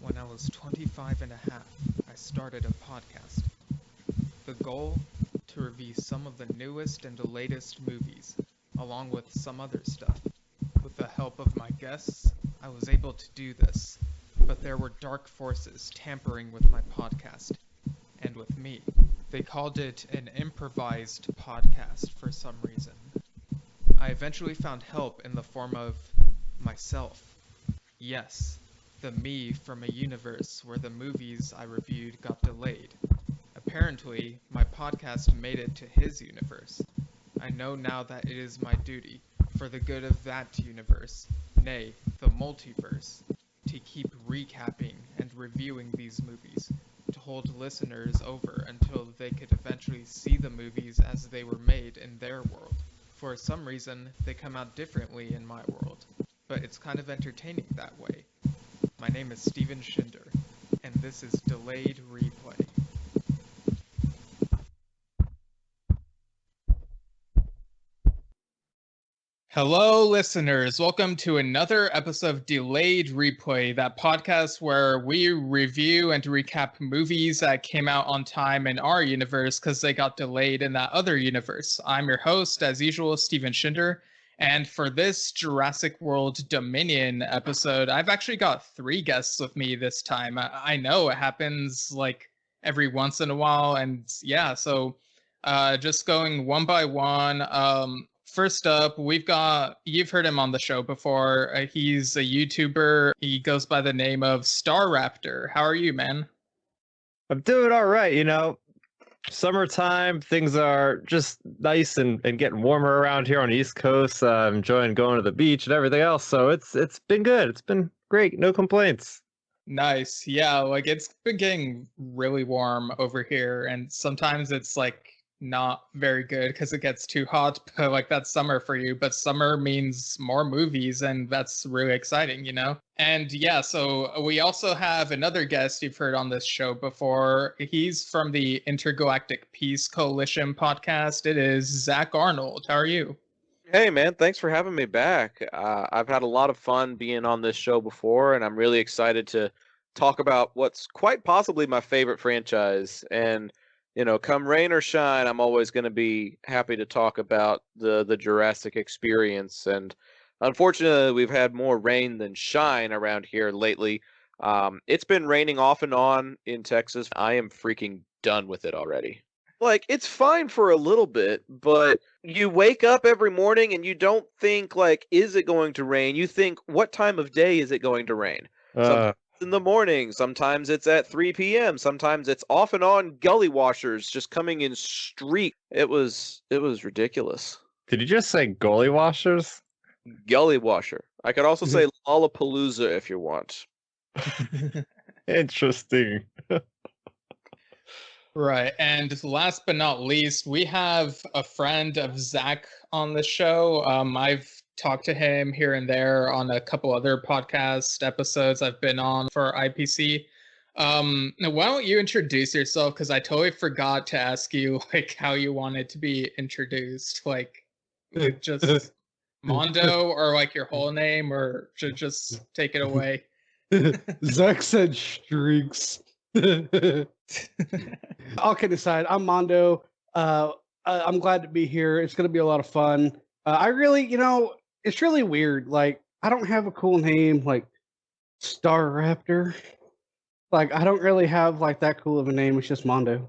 When I was 25 and a half, I started a podcast. The goal? To review some of the newest and latest movies, along with some other stuff. With the help of my guests, I was able to do this, but there were dark forces tampering with my podcast, and with me. They called it an improvised podcast for some reason. I eventually found help in the form of myself. Yes, the me from a universe where the movies I reviewed got delayed. Apparently, my podcast made it to his universe. I know now that it is my duty, for the good of that universe, nay, the multiverse, to keep recapping and reviewing these movies, to hold listeners over until they could eventually see the movies as they were made in their world. For some reason, they come out differently in my world, but it's kind of entertaining that way. My name is Steven Shinder, and this is Delayed Replay. Hello, listeners. Welcome to another episode of Delayed Replay, that podcast where we review and recap movies that came out on time in our universe because they got delayed in that other universe. I'm your host, as usual, Steven Shinder. And for this Jurassic World Dominion episode, I've actually got 3 guests with me this time. I know it happens like every once in a while. And yeah, so just going one by one. First up, you've heard him on the show before. He's a YouTuber. He goes by the name of Starrapter. How are you, man? I'm doing all right. Summertime, things are just nice and getting warmer around here on the East Coast. I'm enjoying going to the beach and everything else. So it's been good. It's been great. No complaints. Nice. Yeah, like it's been getting really warm over here, and sometimes it's like not very good because it gets too hot, but like that's summer for you. But summer means more movies, and that's really exciting. And yeah, so we also have another guest you've heard on this show before. He's from the Intergalactic Peace Coalition podcast. It is Zach Arnold. How are you? Hey man, thanks for having me back. I've had a lot of fun being on this show before, and I'm really excited to talk about what's quite possibly my favorite franchise. And come rain or shine, I'm always going to be happy to talk about the Jurassic experience. And unfortunately, we've had more rain than shine around here lately. It's been raining off and on in Texas. I am freaking done with it already. Like, it's fine for a little bit, but you wake up every morning and you don't think, like, is it going to rain? You think, what time of day is it going to rain? Sometimes in the morning, sometimes it's at 3 p.m., sometimes it's off and on gully washers just coming in streak. It was ridiculous. Did you just say goalie washers? Gully washer. I could also say Lollapalooza if you want. Interesting. Right. And last but not least, we have a friend of Zach on the show. I've talked to him here and there on a couple other podcast episodes I've been on for IPC. Now why don't you introduce yourself? Because I totally forgot to ask you like how you wanted to be introduced. Like just Mondo or like your whole name, or should just take it away. Zach said streaks. All kidding aside, I'm Mondo. I'm glad to be here. It's going to be a lot of fun. I really, it's really weird. Like, I don't have a cool name like Starrapter. Like, I don't really have like that cool of a name. It's just Mondo.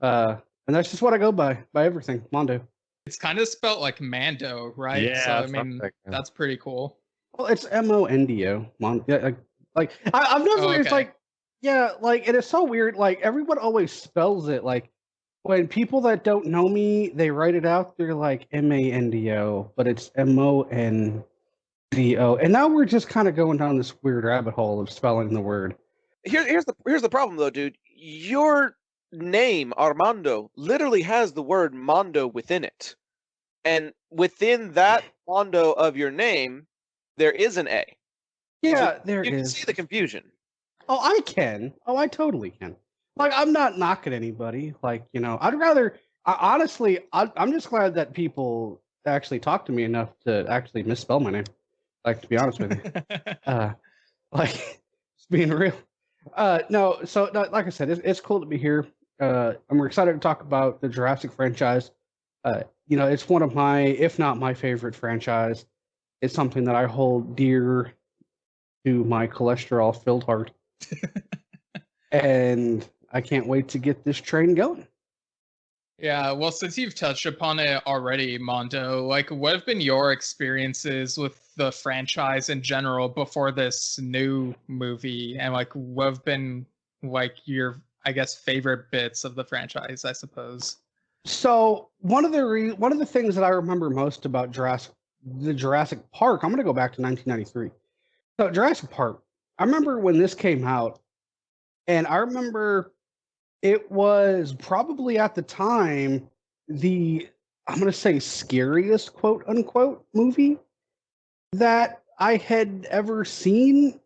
And that's just what I go by everything, Mondo. It's kind of spelt like Mando, right? Yeah, So I mean, that's pretty cool. Well, it's Mondo. Mondo. Yeah, I've never. Okay. It's like, yeah, like it is so weird. Like everyone always spells it like when people that don't know me, they write it out. They're like Mando, but it's Mondo. And now we're just kind of going down this weird rabbit hole of spelling the word. Here's the problem though, dude. Your name Armando literally has the word Mondo within it, and within that Mondo of your name, there is an A. Yeah, So there you can is. see the confusion. Oh, I can. Oh, I totally can. Like, I'm not knocking anybody. Like, I'd rather. Honestly, I'm just glad that people actually talk to me enough to actually misspell my name. Like, to be honest with you, like, just being real. No, so no, like I said, it's cool to be here. I'm excited to talk about the Jurassic franchise. It's one of my, if not my favorite franchise. It's something that I hold dear to my cholesterol-filled heart, and I can't wait to get this train going. Yeah, well, since you've touched upon it already, Mondo, like, what have been your experiences with the franchise in general before this new movie? And, like, what have been, like, your, I guess, favorite bits of the franchise, I suppose? So one of the things that I remember most about the Jurassic Park, I'm going to go back to 1993. So Jurassic Park, I remember when this came out, and I remember it was probably at the time the, I'm going to say, scariest quote unquote movie that I had ever seen.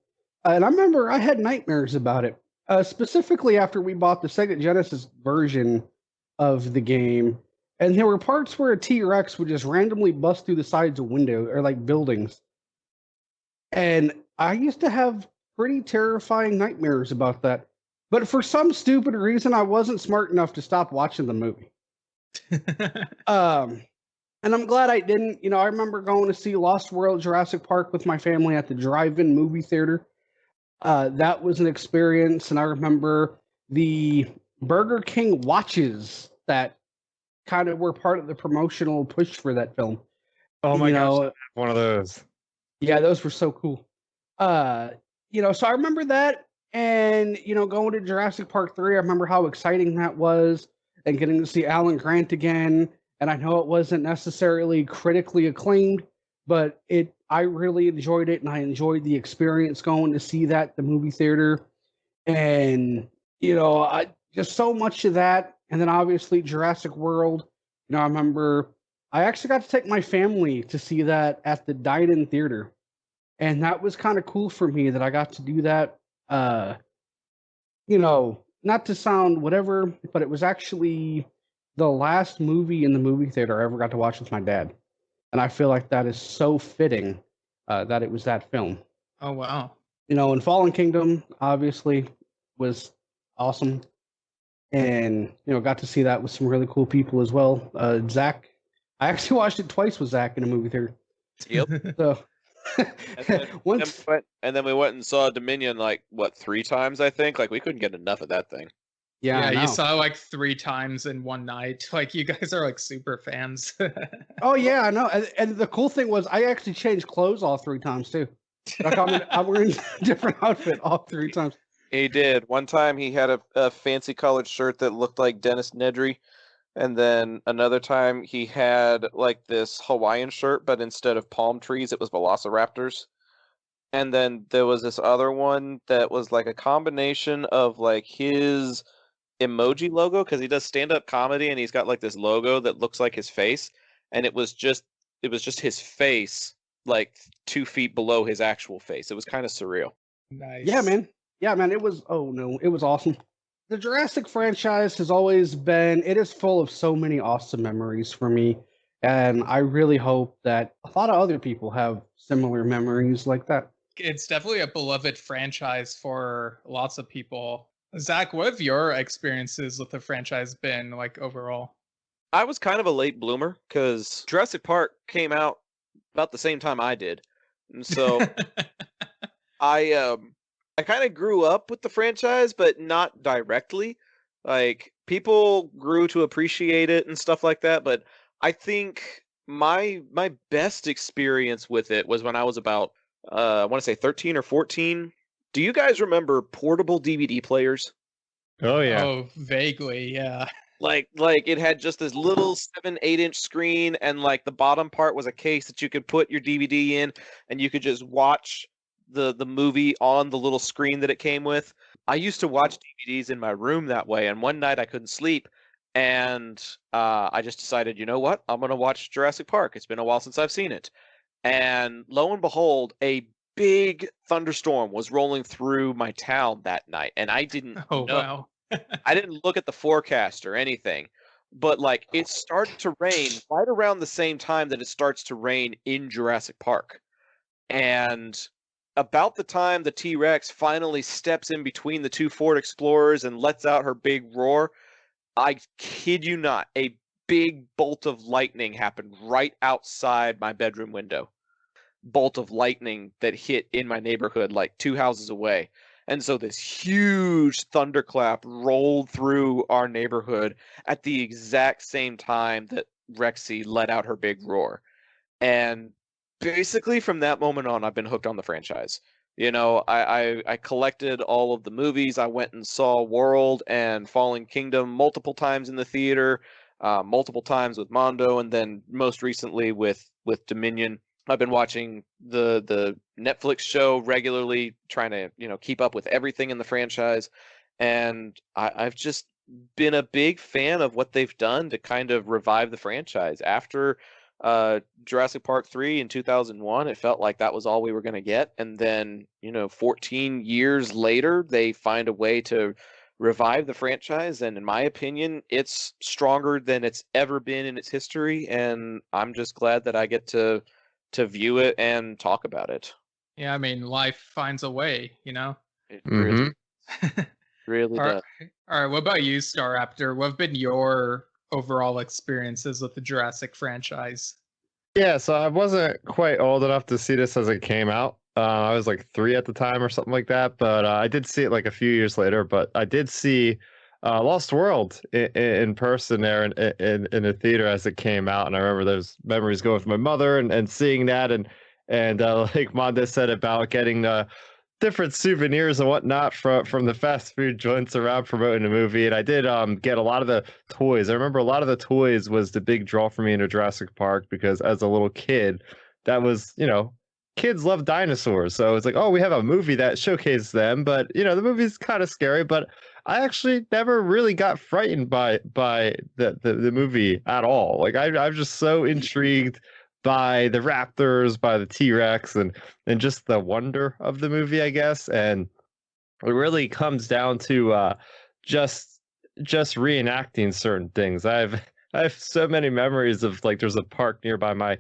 And I remember I had nightmares about it, specifically after we bought the Sega Genesis version of the game. And there were parts where a T Rex would just randomly bust through the sides of windows or like buildings. And I used to have pretty terrifying nightmares about that. But for some stupid reason, I wasn't smart enough to stop watching the movie. And I'm glad I didn't. I remember going to see Lost World Jurassic Park with my family at the drive-in movie theater. That was an experience. And I remember the Burger King watches that kind of were part of the promotional push for that film. Oh my gosh, one of those. Yeah, those were so cool. So I remember that, and going to Jurassic Park 3, I remember how exciting that was, and getting to see Alan Grant again. And I know it wasn't necessarily critically acclaimed, but I really enjoyed it, and I enjoyed the experience going to see that at the movie theater. And just so much of that. And then obviously Jurassic World. I remember I actually got to take my family to see that at the dine-in theater. And that was kind of cool for me that I got to do that. Not to sound whatever, but it was actually the last movie in the movie theater I ever got to watch with my dad. And I feel like that is so fitting that it was that film. Oh, wow. And Fallen Kingdom, obviously, was awesome. And, got to see that with some really cool people as well. Zach, I actually watched it twice with Zach in a movie theater. Yep. So, and then we went and saw Dominion 3 times, I think. Like, we couldn't get enough of that thing. Yeah, you saw like 3 times in one night. Like, you guys are like super fans. Oh yeah, I know. And the cool thing was I actually changed clothes all 3 times too. Like I'm wearing a different outfit all 3 times. He did. One time he had a fancy colored shirt that looked like Dennis Nedry. And then another time he had like this Hawaiian shirt, but instead of palm trees, it was velociraptors. And then there was this other one that was like a combination of like his emoji logo, because he does stand-up comedy and he's got like this logo that looks like his face. And it was just his face like 2 feet below his actual face. It was kind of surreal. Nice. Yeah, man. It was awesome. The Jurassic franchise has always been, it is full of so many awesome memories for me. And I really hope that a lot of other people have similar memories like that. It's definitely a beloved franchise for lots of people. Zach, what have your experiences with the franchise been like overall? I was kind of a late bloomer because Jurassic Park came out about the same time I did. And so I kind of grew up with the franchise, but not directly. Like, people grew to appreciate it and stuff like that, but I think my best experience with it was when I was about I want to say 13 or 14. Do you guys remember portable DVD players? Oh yeah. Oh, vaguely, yeah. Like it had just this little 7-8 inch screen, and like the bottom part was a case that you could put your DVD in, and you could just watch the movie on the little screen that it came with. I used to watch DVDs in my room that way, and one night I couldn't sleep, and I just decided, you know what? I'm going to watch Jurassic Park. It's been a while since I've seen it. And lo and behold, a big thunderstorm was rolling through my town that night, and I didn't Wow. I didn't look at the forecast or anything, but like it started to rain right around the same time that it starts to rain in Jurassic Park. And about the time the T-Rex finally steps in between the two Ford Explorers and lets out her big roar, I kid you not, a big bolt of lightning happened right outside my bedroom window. Bolt of lightning that hit in my neighborhood like 2 houses away. And so this huge thunderclap rolled through our neighborhood at the exact same time that Rexy let out her big roar. And basically from that moment on, I've been hooked on the franchise. You know, I collected all of the movies. I went and saw World and Fallen Kingdom multiple times in the theater, multiple times with Mondo, and then most recently with Dominion. I've been watching the Netflix show regularly, trying to, you know, keep up with everything in the franchise. And I've just been a big fan of what they've done to kind of revive the franchise. After Jurassic Park 3 in 2001, it felt like that was all we were going to get. And then, you know, 14 years later, they find a way to revive the franchise. And in my opinion, it's stronger than it's ever been in its history. And I'm just glad that I get to view it and talk about it. Yeah, I mean, life finds a way, you know? It Mhm. really All does. right, what about you, Starrapter? What have been your overall experiences with the Jurassic franchise? Yeah, so I wasn't quite old enough to see this as it came out. I was like 3 at the time or something like that, but I did see it like a few years later. But I did see Lost World in person there in the theater as it came out, and I remember those memories going with my mother and seeing that, and like Mondo said about getting different souvenirs and whatnot from the fast food joints around promoting the movie. And I did get a lot of the toys. I remember a lot of the toys was the big draw for me into Jurassic Park, because as a little kid, that was, you know, kids love dinosaurs. So it's like, oh, we have a movie that showcases them, but you know, the movie's kind of scary. But I actually never really got frightened by the movie at all. Like I'm just so intrigued by the raptors, by the T-Rex, and just the wonder of the movie, I guess. And it really comes down to just reenacting certain things. I have so many memories of, like, there's a park nearby my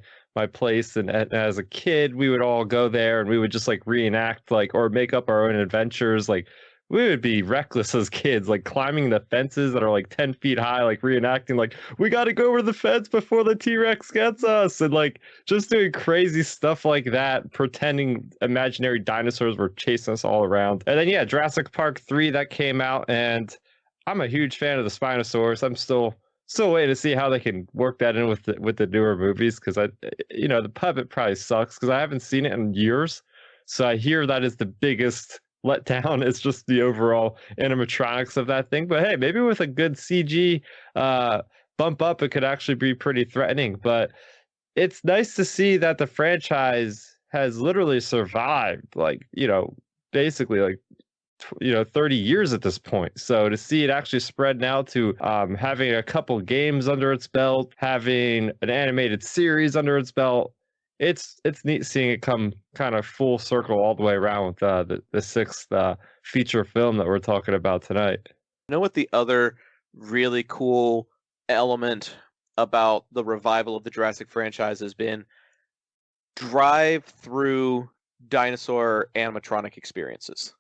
place, and as a kid we would all go there and we would just like reenact, like, or make up our own adventures. Like, we would be reckless as kids, like climbing the fences that are like 10 feet high, like reenacting, like, we got to go over the fence before the T-Rex gets us, and like just doing crazy stuff like that, pretending imaginary dinosaurs were chasing us all around. And then, yeah, Jurassic Park 3 that came out, and I'm a huge fan of the Spinosaurus. I'm still waiting to see how they can work that in with the newer movies, because you know, the puppet probably sucks because I haven't seen it in years. So I hear that is the biggest letdown. It's just the overall animatronics of that thing. But hey, maybe with a good CG bump up, it could actually be pretty threatening. But it's nice to see that the franchise has literally survived, like, you know, basically like, you know, 30 years at this point. So to see it actually spread now to having a couple games under its belt, having an animated series under its belt, it's neat seeing it come kind of full circle all the way around with the sixth feature film that we're talking about tonight. You know what the other really cool element about the revival of the Jurassic franchise has been? Drive-through dinosaur animatronic experiences.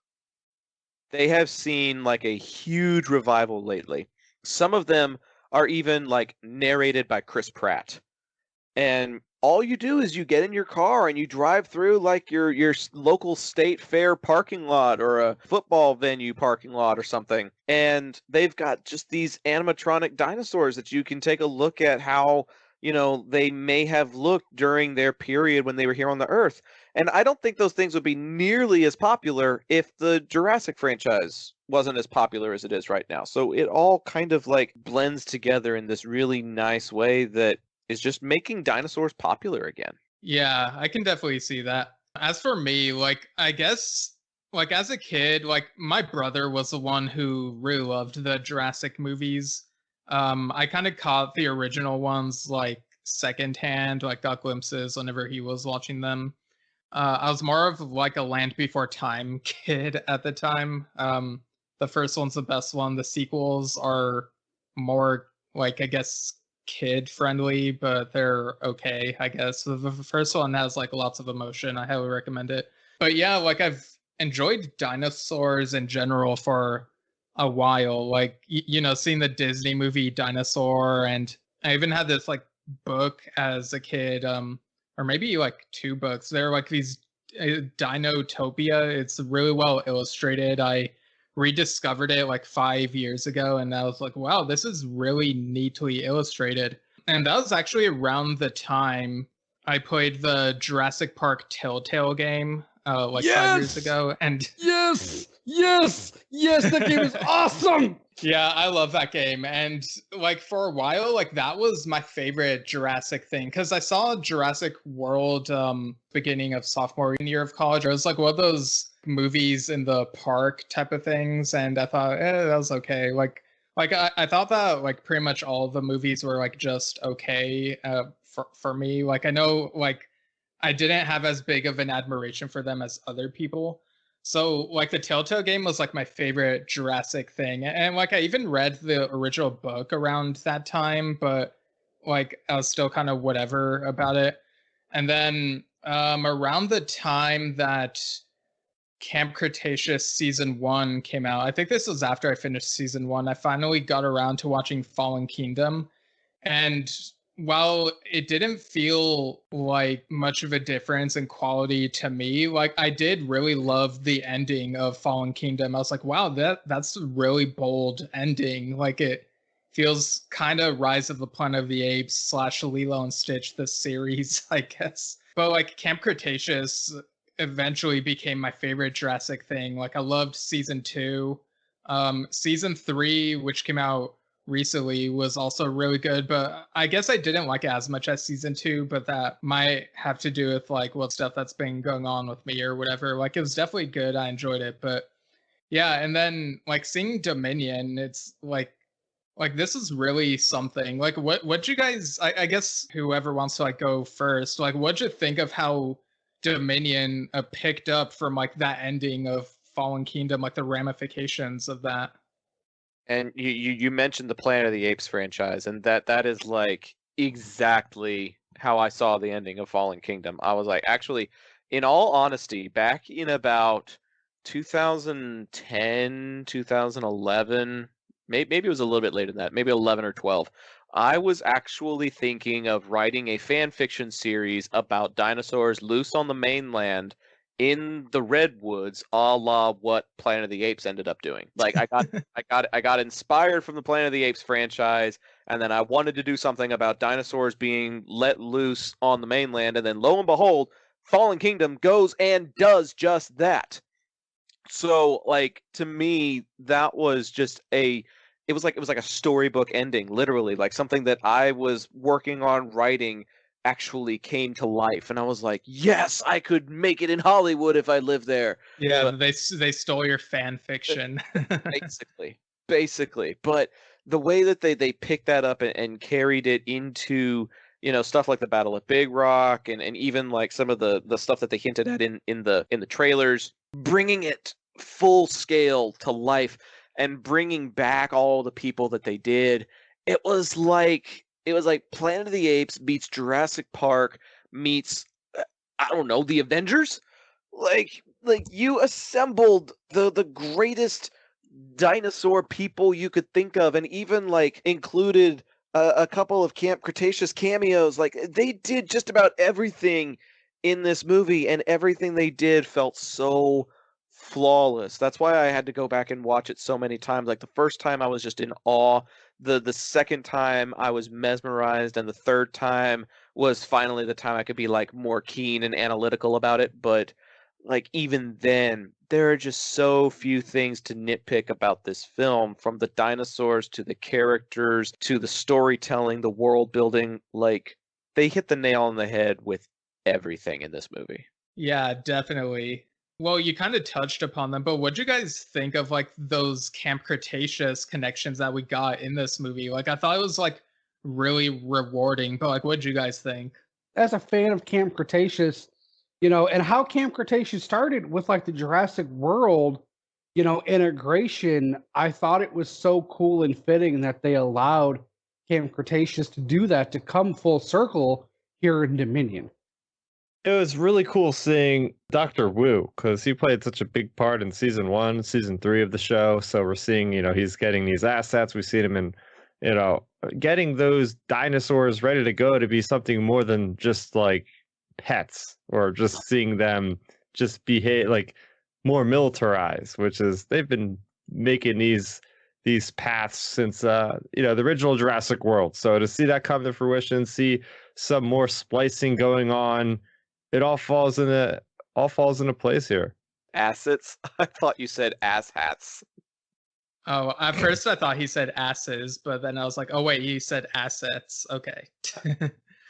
They have seen like a huge revival lately. Some of them are even like narrated by Chris Pratt. And all you do is you get in your car and you drive through like your local state fair parking lot or a football venue parking lot or something. And they've got just these animatronic dinosaurs that you can take a look at how, you know, they may have looked during their period when they were here on the Earth. And I don't think those things would be nearly as popular if the Jurassic franchise wasn't as popular as it is right now. So it all kind of like blends together in this really nice way that is just making dinosaurs popular again. Yeah, I can definitely see that. As for me, like, I guess, like, as a kid, like, my brother was the one who really loved the Jurassic movies. I kind of caught the original ones, like, secondhand, like, got glimpses whenever he was watching them. I was more of, like, a Land Before Time kid at the time. The first one's the best one. The sequels are more, like, I guess, kid friendly, but they're okay, I guess. The first one has like lots of emotion. I highly recommend it. But yeah, like I've enjoyed dinosaurs in general for a while. Like seeing the Disney movie Dinosaur, and I even had this like book as a kid, or maybe like two books. They're like these Dinotopia. It's really well illustrated. I rediscovered it like 5 years ago, and I was like, wow, this is really neatly illustrated. And that was actually around the time I played the Jurassic Park Telltale game, like 5 years ago. And yes, that game is awesome. yeah, I love that game. And like for a while, like that was my favorite Jurassic thing, because I saw Jurassic World beginning of sophomore year of college. It was like one of those movies in the park type of things, and I thought that was okay. Like I thought that like pretty much all of the movies were like just okay for me. Like I know like I didn't have as big of an admiration for them as other people. So like the Telltale game was like my favorite Jurassic thing. And like I even read the original book around that time, but like I was still kind of whatever about it. And then around the time that Camp Cretaceous season 1 came out, I think this was after I finished season 1, I finally got around to watching Fallen Kingdom. And while it didn't feel like much of a difference in quality to me, like I did really love the ending of Fallen Kingdom. I was like, wow, that's a really bold ending. Like it feels kind of Rise of the Planet of the Apes / Lilo and Stitch, the series, I guess. But like Camp Cretaceous eventually became my favorite Jurassic thing. Like I loved season 2. Season 3, which came out recently, was also really good, but I guess I didn't like it as much as season 2, but that might have to do with like what stuff that's been going on with me or whatever. Like it was definitely good. I enjoyed it, but yeah. And then like seeing Dominion, it's like this is really something. Like what you guys, I guess whoever wants to like go first, like what'd you think of how Dominion picked up from like that ending of Fallen Kingdom, like the ramifications of that? And you mentioned the Planet of the Apes franchise, and that is like exactly how I saw the ending of Fallen Kingdom. I was like, actually, in all honesty, back in about 2010, 2011, maybe it was a little bit later than that, maybe 11 or 12. I was actually thinking of writing a fan fiction series about dinosaurs loose on the mainland in the redwoods, a la what Planet of the Apes ended up doing. Like I got inspired from the Planet of the Apes franchise, and then I wanted to do something about dinosaurs being let loose on the mainland, and then lo and behold, Fallen Kingdom goes and does just that. So like to me, that was just it was like a storybook ending, literally, like something that I was working on writing actually came to life, and I was like, yes, I could make it in Hollywood if I lived there. Yeah, But they stole your fan fiction. basically, but the way that they picked that up and carried it into stuff like the Battle of Big Rock, and even like some of the stuff that they hinted at in the trailers, bringing it full scale to life and bringing back all the people that they did, it was like Planet of the Apes meets Jurassic Park meets I don't know, the Avengers. Like you assembled the greatest dinosaur people you could think of, and even like included a couple of Camp Cretaceous cameos. Like they did just about everything in this movie, and everything they did felt so flawless. That's why I had to go back and watch it so many times. Like the first time I was just in awe. The second time I was mesmerized, and the third time was finally the time I could be like more keen and analytical about it. But like even then, there are just so few things to nitpick about this film, from the dinosaurs to the characters to the storytelling, the world building. Like they hit the nail on the head with everything in this movie. Yeah, definitely. Well, you kind of touched upon them, but what do you guys think of like those Camp Cretaceous connections that we got in this movie? Like I thought it was like really rewarding, but like what did you guys think? As a fan of Camp Cretaceous, and how Camp Cretaceous started with like the Jurassic World, integration, I thought it was so cool and fitting that they allowed Camp Cretaceous to do that, to come full circle here in Dominion. It was really cool seeing Dr. Wu because he played such a big part in season 1, season 3 of the show. So we're seeing, he's getting these assets. We've seen him in, getting those dinosaurs ready to go to be something more than just like pets or just seeing them just behave like more militarized, which is they've been making these paths since the original Jurassic World. So to see that come to fruition, see some more splicing going on, it all falls into place here. Assets? I thought you said ass hats. Oh, at first I thought he said asses, but then I was like, oh wait, he said assets. Okay.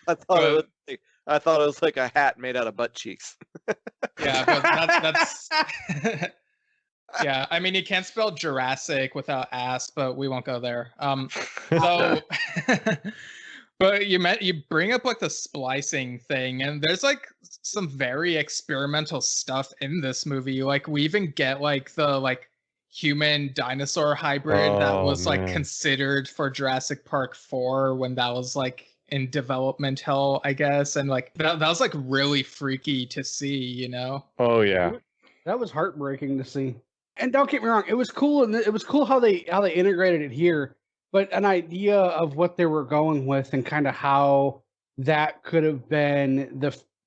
I thought it was like a hat made out of butt cheeks. Yeah, but that's yeah, I mean you can't spell Jurassic without ass, but we won't go there. So but you bring up like the splicing thing, and there's like some very experimental stuff in this movie. Like we even get like the human dinosaur hybrid that was like considered for Jurassic Park 4 when that was like in development hell, I guess, and like that was like really freaky to see, Oh yeah, that was heartbreaking to see. And don't get me wrong, it was cool, and it was cool how they integrated it here. But an idea of what they were going with and kind of how that could have been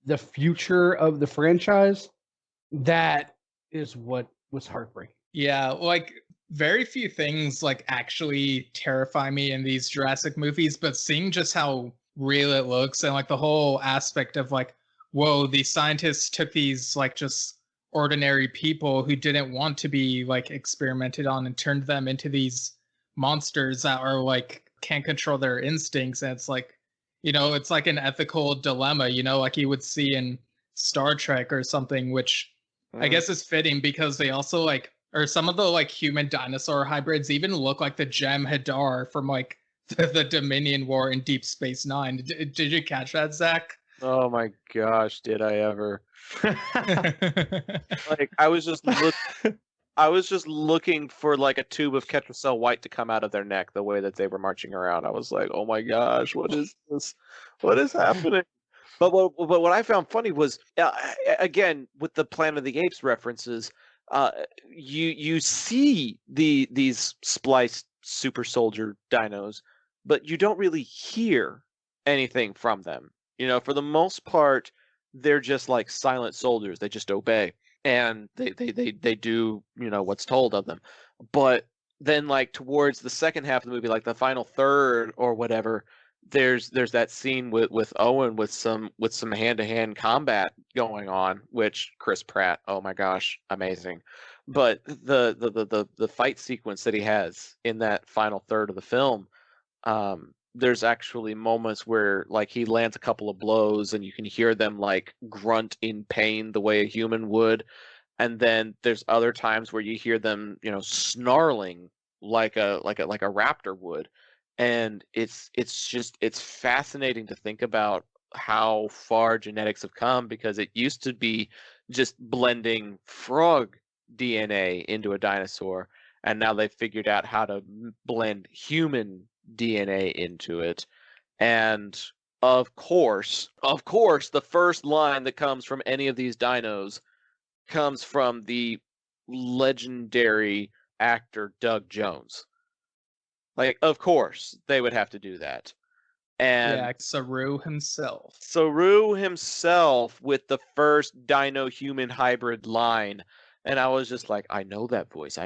the future of the franchise, that is what was heartbreaking. Yeah, like very few things like actually terrify me in these Jurassic movies, but seeing just how real it looks and like the whole aspect of like, whoa, these scientists took these like just ordinary people who didn't want to be like experimented on and turned them into these monsters that are like can't control their instincts, and it's like it's like an ethical dilemma, like you would see in Star Trek or something, which I guess is fitting because they also like, or some of the like human dinosaur hybrids even look like the Jem'Hadar from like the Dominion War in Deep Space Nine. Did you catch that, Zach? Oh my gosh, did I ever? Like I was just looking for like a tube of Ketracel White to come out of their neck the way that they were marching around. I was like, oh my gosh, what is this? What is happening? But what I found funny was, again, with the Planet of the Apes references, you see these spliced super soldier dinos, but you don't really hear anything from them. For the most part, they're just like silent soldiers. They just obey, and they do what's told of them. But then like towards the second half of the movie, like the final third or whatever, there's that scene with Owen with some hand-to-hand combat going on, which Chris Pratt, oh my gosh, amazing. But the fight sequence that he has in that final third of the film, there's actually moments where like he lands a couple of blows and you can hear them like grunt in pain the way a human would, and then there's other times where you hear them snarling like a raptor would. And it's fascinating to think about how far genetics have come, because it used to be just blending frog DNA into a dinosaur, and now they've figured out how to blend human DNA into it. And of course, the first line that comes from any of these dinos comes from the legendary actor Doug Jones. Like, of course, they would have to do that. And yeah, Saru himself with the first dino-human hybrid line. And I was just like, I know that voice. Oh,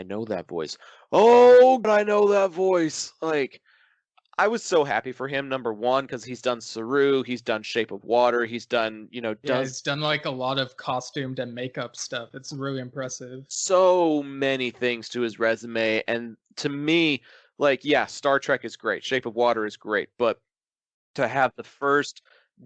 I know that voice. Like, I was so happy for him, number one, because he's done Saru, he's done Shape of Water, he's done, he's done like a lot of costumed and makeup stuff. It's really impressive. So many things to his resume. And to me, like, yeah, Star Trek is great, Shape of Water is great, but to have the first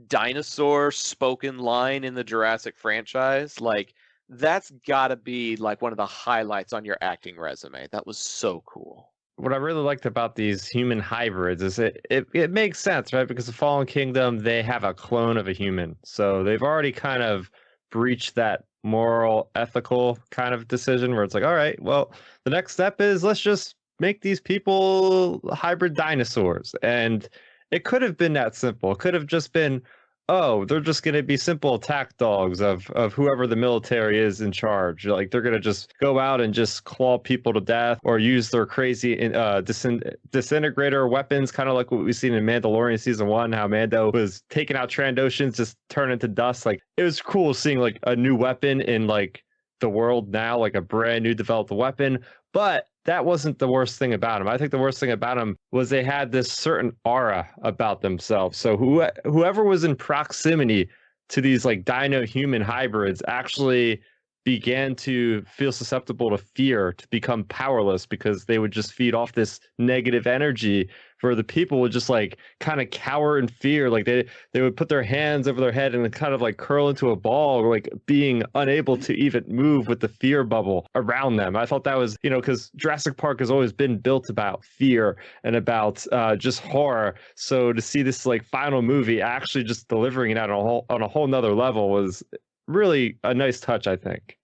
dinosaur spoken line in the Jurassic franchise, like, that's gotta be like one of the highlights on your acting resume. That was so cool. What I really liked about these human hybrids is it makes sense, right? Because the Fallen Kingdom, they have a clone of a human. So they've already kind of breached that moral, ethical kind of decision where it's like, all right, well, the next step is let's just make these people hybrid dinosaurs. And it could have been that simple. It could have just been, oh, they're just going to be simple attack dogs of whoever the military is in charge. Like they're going to just go out and just claw people to death or use their crazy disintegrator weapons, kind of like what we've seen in Mandalorian season 1, how Mando was taking out Trandoshans, just turn into dust. Like it was cool seeing like a new weapon in like the world now, like a brand new developed weapon. But that wasn't the worst thing about him. I think the worst thing about him was they had this certain aura about themselves. So whoever was in proximity to these like dino-human hybrids actually began to feel susceptible to fear, to become powerless, because they would just feed off this negative energy, where the people would just like kind of cower in fear. Like they would put their hands over their head and kind of like curl into a ball, like being unable to even move with the fear bubble around them. I thought that was, you know, because Jurassic Park has always been built about fear and about just horror. So to see this like final movie actually just delivering it on a whole nother level was really a nice touch, I think.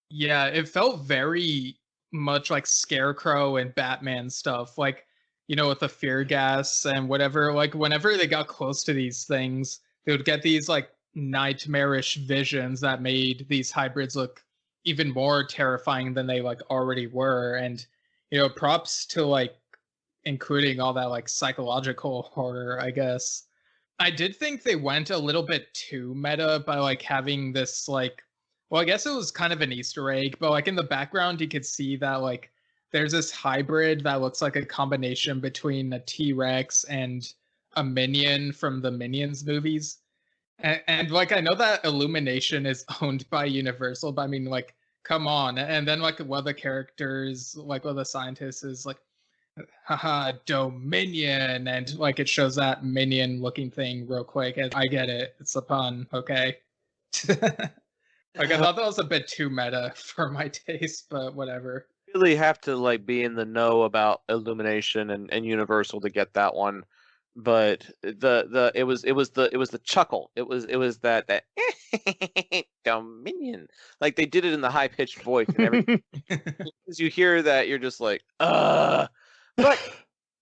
Yeah, it felt very much like Scarecrow and Batman stuff. Like, you know, with the fear gas and whatever. Like, whenever they got close to these things, they would get these like nightmarish visions that made these hybrids look even more terrifying than they like already were. And, you know, props to like including all that like psychological horror, I guess. I did think they went a little bit too meta by like having this like, well, I guess it was kind of an Easter egg, but like in the background you could see that like there's this hybrid that looks like a combination between a T-Rex and a Minion from the Minions movies. And like I know that Illumination is owned by Universal, but I mean like come on. And then like one of the characters, like one of the scientists is like, haha, Dominion, and like it shows that minion looking thing real quick, and I get it, it's a pun, okay. Like I thought that was a bit too meta for my taste, but whatever. Really have to like be in the know about Illumination and Universal to get that one. But it was the chuckle. It was that Dominion. Like they did it in the high pitched voice and everything. As you hear that, you're just like, But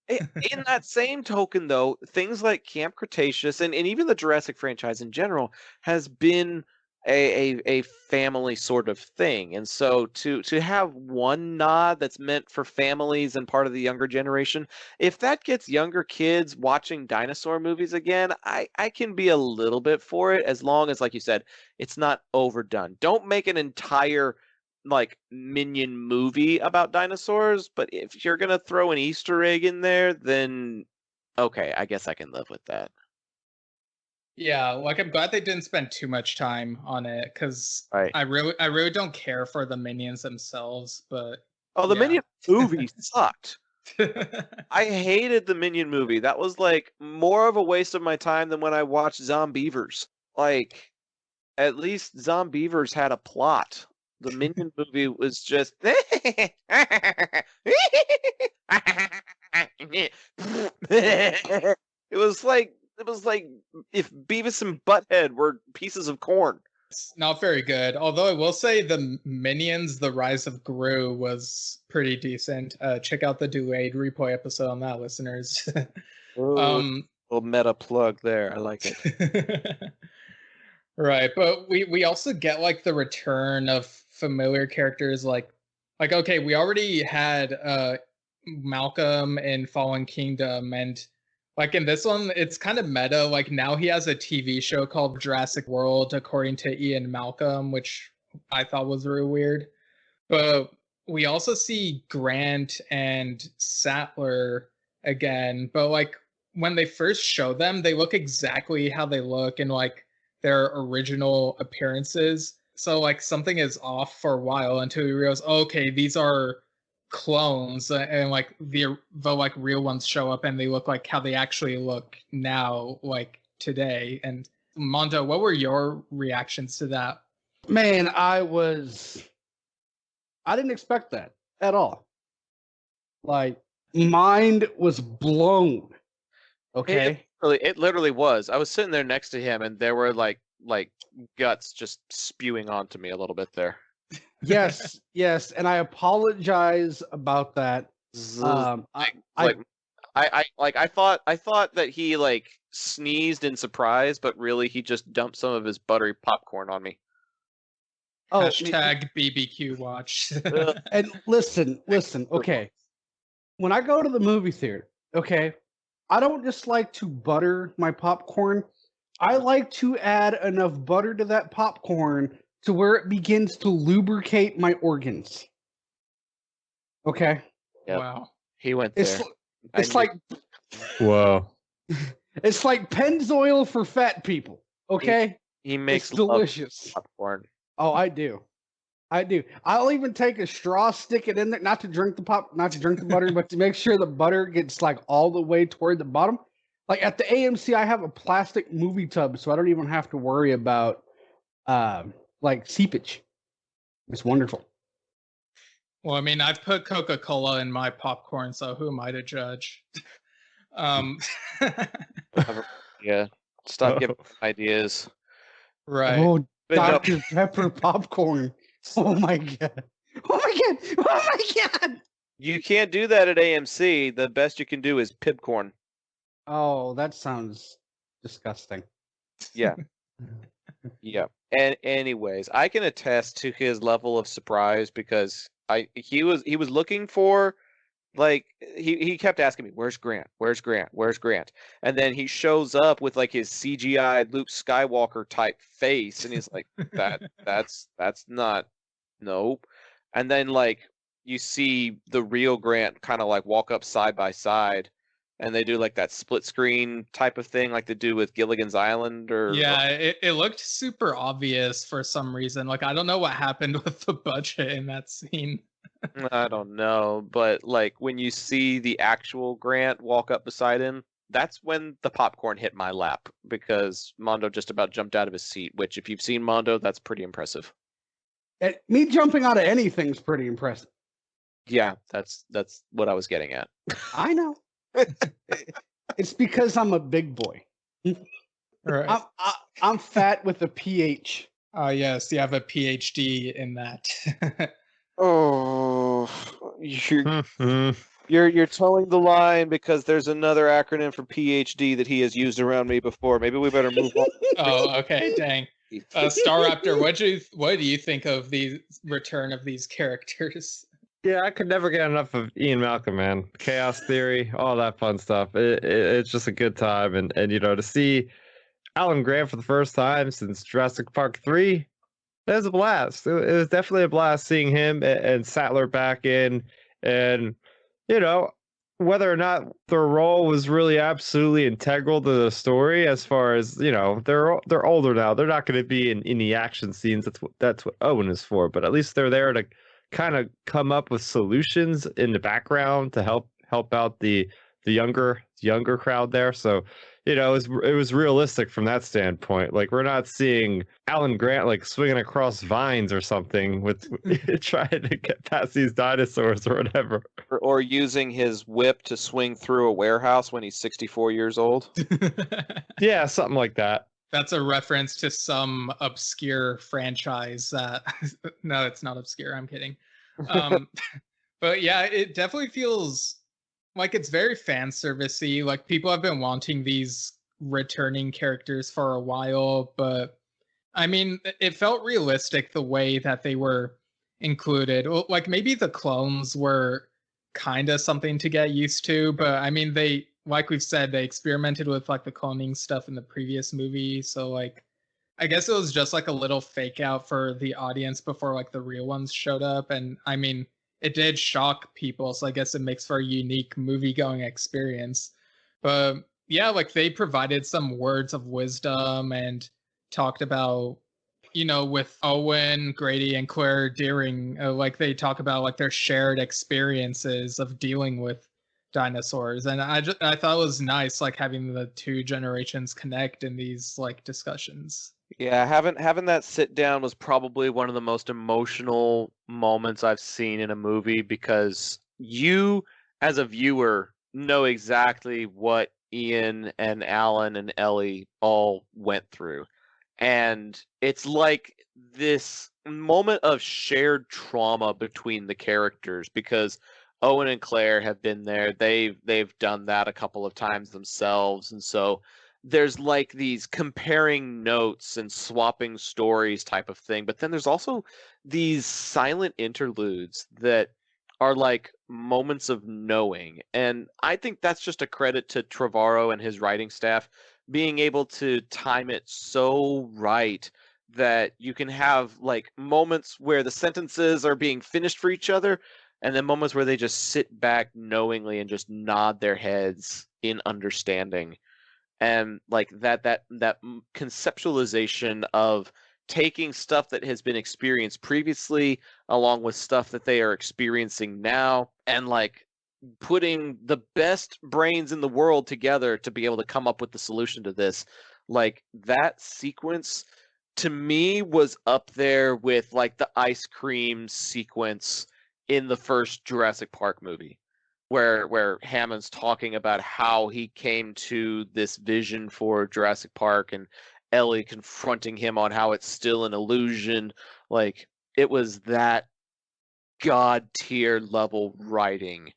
in that same token, though, things like Camp Cretaceous and even the Jurassic franchise in general has been a family sort of thing. And so to have one nod that's meant for families and part of the younger generation, if that gets younger kids watching dinosaur movies again, I can be a little bit for it, as long as, like you said, it's not overdone. Don't make an entire like Minion movie about dinosaurs, but if you're gonna throw an Easter egg in there, then okay, I guess I can live with that. Yeah, like I'm glad they didn't spend too much time on it, because Right. I really don't care for the Minions themselves, but Oh, the yeah. Minion movie sucked. I hated the Minion movie. That was like more of a waste of my time than when I watched Zombievers. Like, at least Zombievers had a plot. The Minion movie was just it was like if Beavis and Butthead were pieces of corn. It's not very good. Although I will say the Minions, The Rise of Gru was pretty decent. Check out the delayed replay episode on that, listeners. Little meta plug there. I like it. Right, but we also get like the return of familiar characters like okay, we already had Malcolm in Fallen Kingdom, and like in this one it's kind of meta. Like now he has a TV show called Jurassic World according to Ian Malcolm, which I thought was really weird. But we also see Grant and Sattler again, but like when they first show them, they look exactly how they look in like their original appearances. So like something is off for a while until you realize, oh, okay, these are clones, and like the like real ones show up and they look like how they actually look now, like today. And Mondo, what were your reactions to that? Man, I didn't expect that at all. Like, mind was blown. Okay. It literally was. I was sitting there next to him, and there were like guts just spewing onto me a little bit there. Yes, and I apologize about that. I thought that he like sneezed in surprise, but really he just dumped some of his buttery popcorn on me. Oh, Hashtag BBQ watch. Ugh. and listen. Okay, when I go to the movie theater, okay, I don't just like to butter my popcorn. I like to add enough butter to that popcorn to where it begins to lubricate my organs. Okay, Yep. Wow. He went it's there. it's I like Whoa. it's like Pennzoil for fat people. Okay, he makes it's love delicious. popcorn. Oh, I do. I'll even take a straw, stick it in there, not to drink the butter, but to make sure the butter gets like all the way toward the bottom. Like at the AMC, I have a plastic movie tub, so I don't even have to worry about like seepage. It's wonderful. Well, I mean, I've put Coca-Cola in my popcorn, so who am I to judge? Um, Yeah. Stop giving ideas. right. Oh, But no, Dr. Pepper popcorn. Oh my god. Oh my god. Oh my god. you can't do that at AMC. The best you can do is pipcorn. Oh, that sounds disgusting. Yeah. Yeah. And anyways, I can attest to his level of surprise because he was looking for, like, he kept asking me, "Where's Grant? Where's Grant? Where's Grant?" And then he shows up with like his CGI Luke Skywalker type face, and he's like, that's not, nope." And then like you see the real Grant kind of like walk up side by side, and they do like that split screen type of thing, like they do with Gilligan's Island, or Yeah, it looked super obvious for some reason. Like, I don't know what happened with the budget in that scene. I don't know, but like when you see the actual Grant walk up beside him, that's when the popcorn hit my lap because Mondo just about jumped out of his seat, which if you've seen Mondo, that's pretty impressive. Me jumping out of anything's pretty impressive. Yeah, that's what I was getting at. I know. It's because I'm a big boy. Right. I'm fat with a PH. Yes, you have a PhD in that. Oh, Mhm. you're towing the line because there's another acronym for PhD that he has used around me before. Maybe we better move on. Oh, okay, dang. Starrapter, what do you think of the return of these characters? Yeah, I could never get enough of Ian Malcolm, man. Chaos Theory, all that fun stuff. It's just a good time, and to see Alan Grant for the first time since Jurassic Park 3, it was a blast. It was definitely a blast seeing him and Sattler back in, and whether or not their role was really absolutely integral to the story, as far as they're older now. They're not going to be in the action scenes. That's what Owen is for. But at least they're there to kind of come up with solutions in the background to help out the younger crowd there. So it was realistic from that standpoint. Like, we're not seeing Alan Grant like swinging across vines or something with trying to get past these dinosaurs or whatever. Or using his whip to swing through a warehouse when he's 64 years old. Yeah, something like that. That's a reference to some obscure franchise that no, it's not obscure, I'm kidding. But yeah, it definitely feels like it's very fan servicey. Like, people have been wanting these returning characters for a while, but I mean, it felt realistic the way that they were included. Well, like, maybe the clones were kind of something to get used to, but I mean, they, like we've said, they experimented with like the cloning stuff in the previous movie, so like I guess it was just like a little fake out for the audience before like the real ones showed up. And I mean, it did shock people, so I guess it makes for a unique movie going experience. But yeah, like they provided some words of wisdom and talked about, with Owen, Grady, and Claire Deering, like they talk about like their shared experiences of dealing with dinosaurs. And I thought it was nice, like having the two generations connect in these like discussions. Yeah, having that sit down was probably one of the most emotional moments I've seen in a movie because you, as a viewer, know exactly what Ian and Alan and Ellie all went through. And it's like this moment of shared trauma between the characters because Owen and Claire have been there. They've done that a couple of times themselves, and so there's like these comparing notes and swapping stories type of thing, but then there's also these silent interludes that are like moments of knowing. And I think that's just a credit to Trevorrow and his writing staff being able to time it so right that you can have like moments where the sentences are being finished for each other, and then moments where they just sit back knowingly and just nod their heads in understanding. And like that conceptualization of taking stuff that has been experienced previously along with stuff that they are experiencing now, and like putting the best brains in the world together to be able to come up with the solution to this. Like that sequence to me was up there with like the ice cream sequence in the first Jurassic Park movie, where Hammond's talking about how he came to this vision for Jurassic Park and Ellie confronting him on how it's still an illusion. Like it was that god tier level writing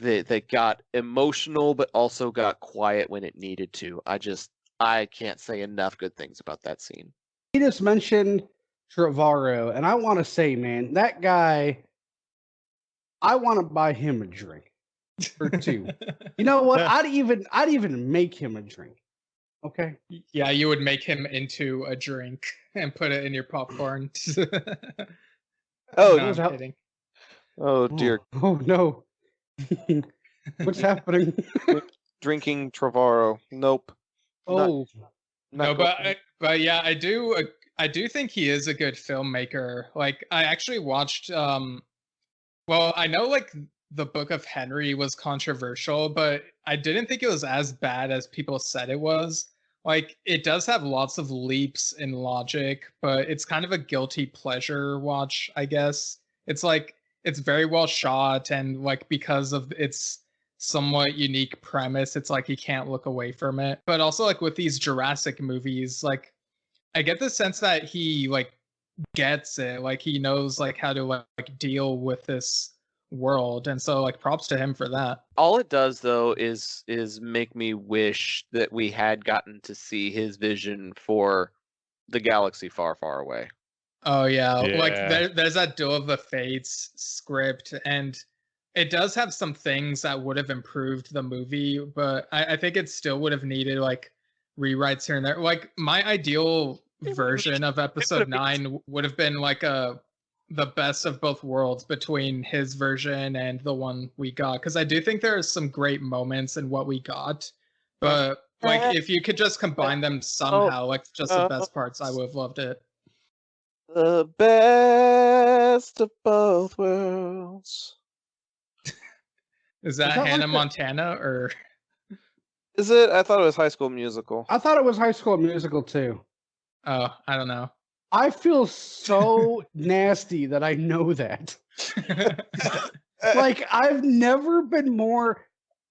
that got emotional but also got quiet when it needed to. I can't say enough good things about that scene. He just mentioned Trevorrow, and I want to say, man, that guy, I want to buy him a drink or two. You know what? I'd even make him a drink. Okay. Yeah, you would make him into a drink and put it in your popcorn. Oh, No, I'm kidding. Oh dear. Oh no. What's happening? Drinking Trevorrow. Nope. Oh. No, but yeah, I do think he is a good filmmaker. Like I actually watched well, I know like the Book of Henry was controversial, but I didn't think it was as bad as people said it was. Like it does have lots of leaps in logic, but it's kind of a guilty pleasure watch, I guess. It's like it's very well shot, and like because of its somewhat unique premise, it's like you can't look away from it. But also like with these Jurassic movies, like I get the sense that he like gets it, like he knows like how to like deal with this world, and so like props to him for that. All it does though is make me wish that we had gotten to see his vision for the galaxy far, far away. Oh yeah, like Yeah. there's that Duel of the Fates script, and it does have some things that would have improved the movie, but I think it still would have needed like rewrites here and there. Like my ideal version of episode 9 would have been like the best of both worlds between his version and the one we got, because I do think there are some great moments in what we got, but like if you could just combine them somehow, like just the best parts, I would have loved it. The best of both worlds. Is that that Hannah like Montana or? Is it? I thought it was High School Musical. I thought it was High School Musical too. Oh, I don't know. I feel so nasty that I know that. Like I've never been more.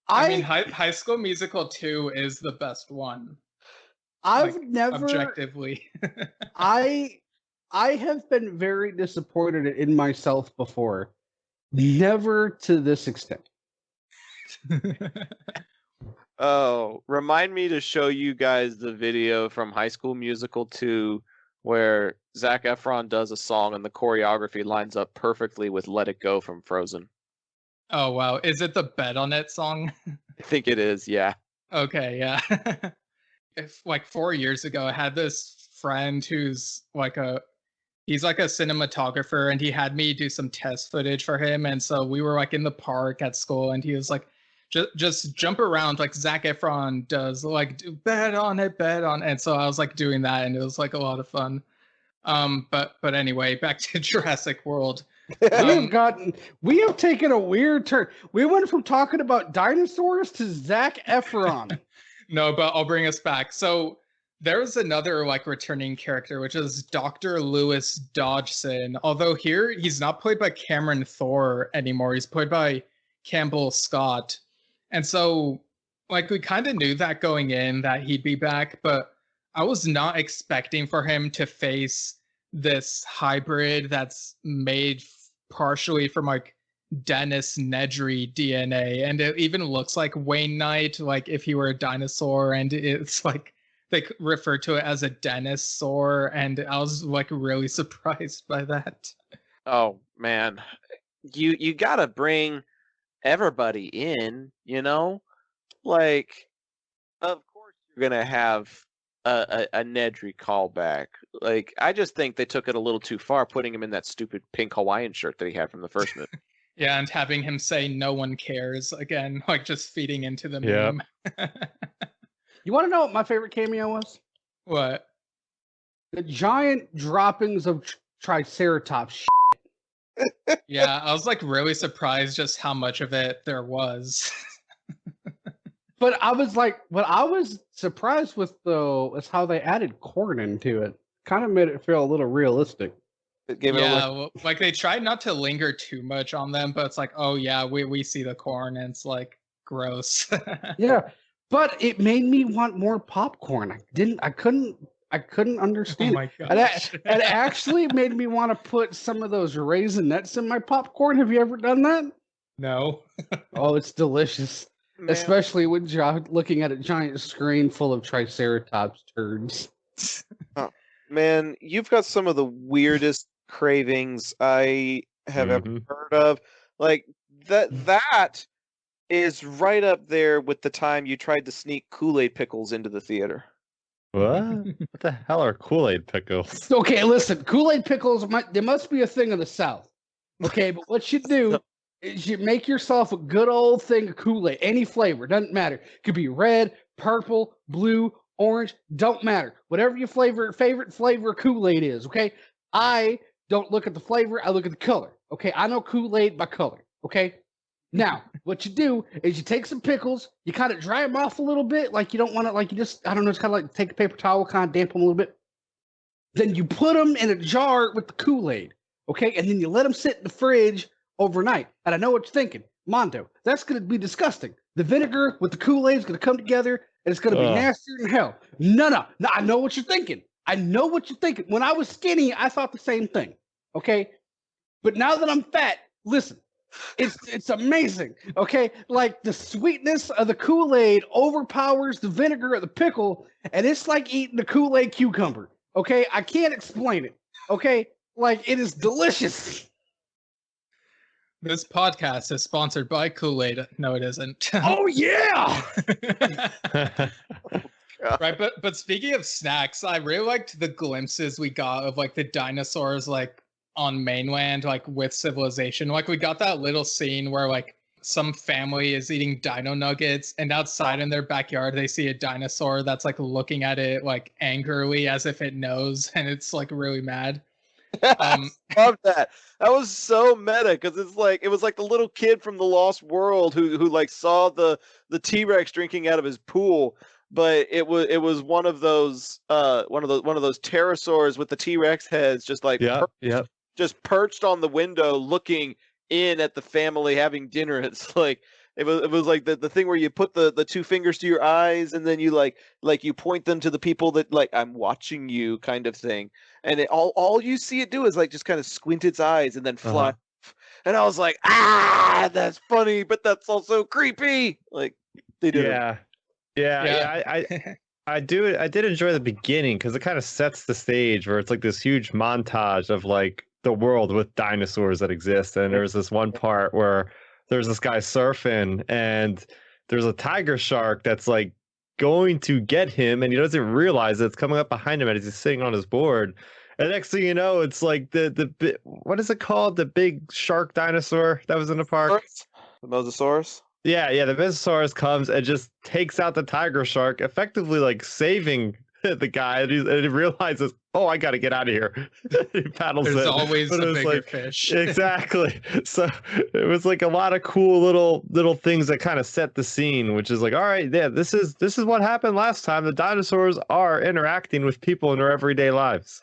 I mean, High School Musical 2 is the best one. I've like, never objectively. I have been very disappointed in myself before. Never to this extent. Oh, remind me to show you guys the video from High School Musical 2 where Zac Efron does a song and the choreography lines up perfectly with Let It Go from Frozen. Oh wow, is it the Bet on It song? I think it is, yeah. Okay, yeah. If like 4 years ago, I had this friend who's like he's like a cinematographer, and he had me do some test footage for him, and so we were like in the park at school, and he was like, just jump around like Zac Efron does, like do bet on it, and so I was like doing that, and it was like a lot of fun. But anyway, back to Jurassic World. We have taken a weird turn. We went from talking about dinosaurs to Zac Efron. No, but I'll bring us back. So there's another like returning character, which is Dr. Lewis Dodgson. Although here he's not played by Cameron Thor anymore. He's played by Campbell Scott. And so like we kind of knew that going in that he'd be back, but I was not expecting for him to face this hybrid that's made partially from like Dennis Nedry DNA, and it even looks like Wayne Knight, like if he were a dinosaur, and it's like they refer to it as a Dinosaur, and I was like really surprised by that. Oh man, you gotta bring everybody in, you know? Like, of course you're gonna have a Nedry callback. Like, I just think they took it a little too far, putting him in that stupid pink Hawaiian shirt that he had from the first movie. Yeah, and having him say "no one cares" again, like just feeding into the Yep. meme. You want to know what my favorite cameo was? What? The giant droppings of Triceratops. Yeah, I was like really surprised just how much of it there was. But I was like, what I was surprised with though is how they added corn into it. Kind of made it feel a little realistic. It gave it a Yeah, little, well, like they tried not to linger too much on them, but it's like, oh yeah, we see the corn, and it's like gross. Yeah, but it made me want more popcorn. I couldn't Oh understand my it. gosh. It actually made me want to put some of those raisinets in my popcorn. Have you ever done that? No. Oh, it's delicious. man, Especially when looking at a giant screen full of Triceratops turds. man, you've got some of the weirdest cravings I have ever Mhm. heard of. Like that is right up there with the time you tried to sneak Kool-Aid pickles into the theater. What? What the hell are Kool-Aid pickles? Okay, listen, Kool-Aid pickles, they must be a thing of the South. Okay, but what you do is you make yourself a good old thing of Kool-Aid, any flavor, doesn't matter. Could be red, purple, blue, orange, don't matter. Whatever your favorite flavor of Kool-Aid is, okay? I don't look at the flavor, I look at the color. Okay, I know Kool-Aid by color. Okay? Now, what you do is you take some pickles, you kind of dry them off a little bit, like you don't want to, like you just, I don't know, it's kind of like take a paper towel, kind of damp them a little bit. Then you put them in a jar with the Kool-Aid, okay? And then you let them sit in the fridge overnight. And I know what you're thinking, Mondo, that's going to be disgusting. The vinegar with the Kool-Aid is going to come together, and it's going to be Ugh. nastier than hell. No, I know what you're thinking. I know what you're thinking. When I was skinny, I thought the same thing, okay? But now that I'm fat, listen, it's amazing, okay? Like the sweetness of the Kool-Aid overpowers the vinegar of the pickle, and it's like eating the Kool-Aid cucumber. Okay, I can't explain it. Okay, like it is delicious. This podcast is sponsored by Kool-Aid. No, it isn't. Oh yeah. Right, but speaking of snacks, I really liked the glimpses we got of like the dinosaurs like on mainland, like with civilization. Like we got that little scene where like some family is eating dino nuggets, and outside in their backyard they see a dinosaur that's like looking at it like angrily as if it knows, and it's like really mad. I love that. That was so meta because it's like it was like the little kid from the Lost World who like saw the T-Rex drinking out of his pool, but it was one of those pterosaurs with the T-Rex heads just like Yep. just perched on the window looking in at the family having dinner. It's like it was like the thing where you put the two fingers to your eyes and then you like you point them to the people that like I'm watching you kind of thing. And all you see it do is like just kind of squint its eyes and then fly. And I was like, that's funny, but that's also creepy. Like they did it. Yeah. I did enjoy the beginning because it kind of sets the stage where it's like this huge montage of like the world with dinosaurs that exist. And there's this one part where there's this guy surfing and there's a tiger shark that's like going to get him, and he doesn't realize it's coming up behind him as he's sitting on his board. And next thing you know, it's like the what is it called? The big shark dinosaur that was in the park. The Mosasaurus? Yeah, the Mosasaurus comes and just takes out the tiger shark, effectively like saving the guy, and he realizes, oh, I got to get out of here. He paddles There's in. always But a it was bigger like- fish. Exactly. So it was like a lot of cool little things that kind of set the scene, which is like, all right, yeah, this is what happened last time. The dinosaurs are interacting with people in their everyday lives.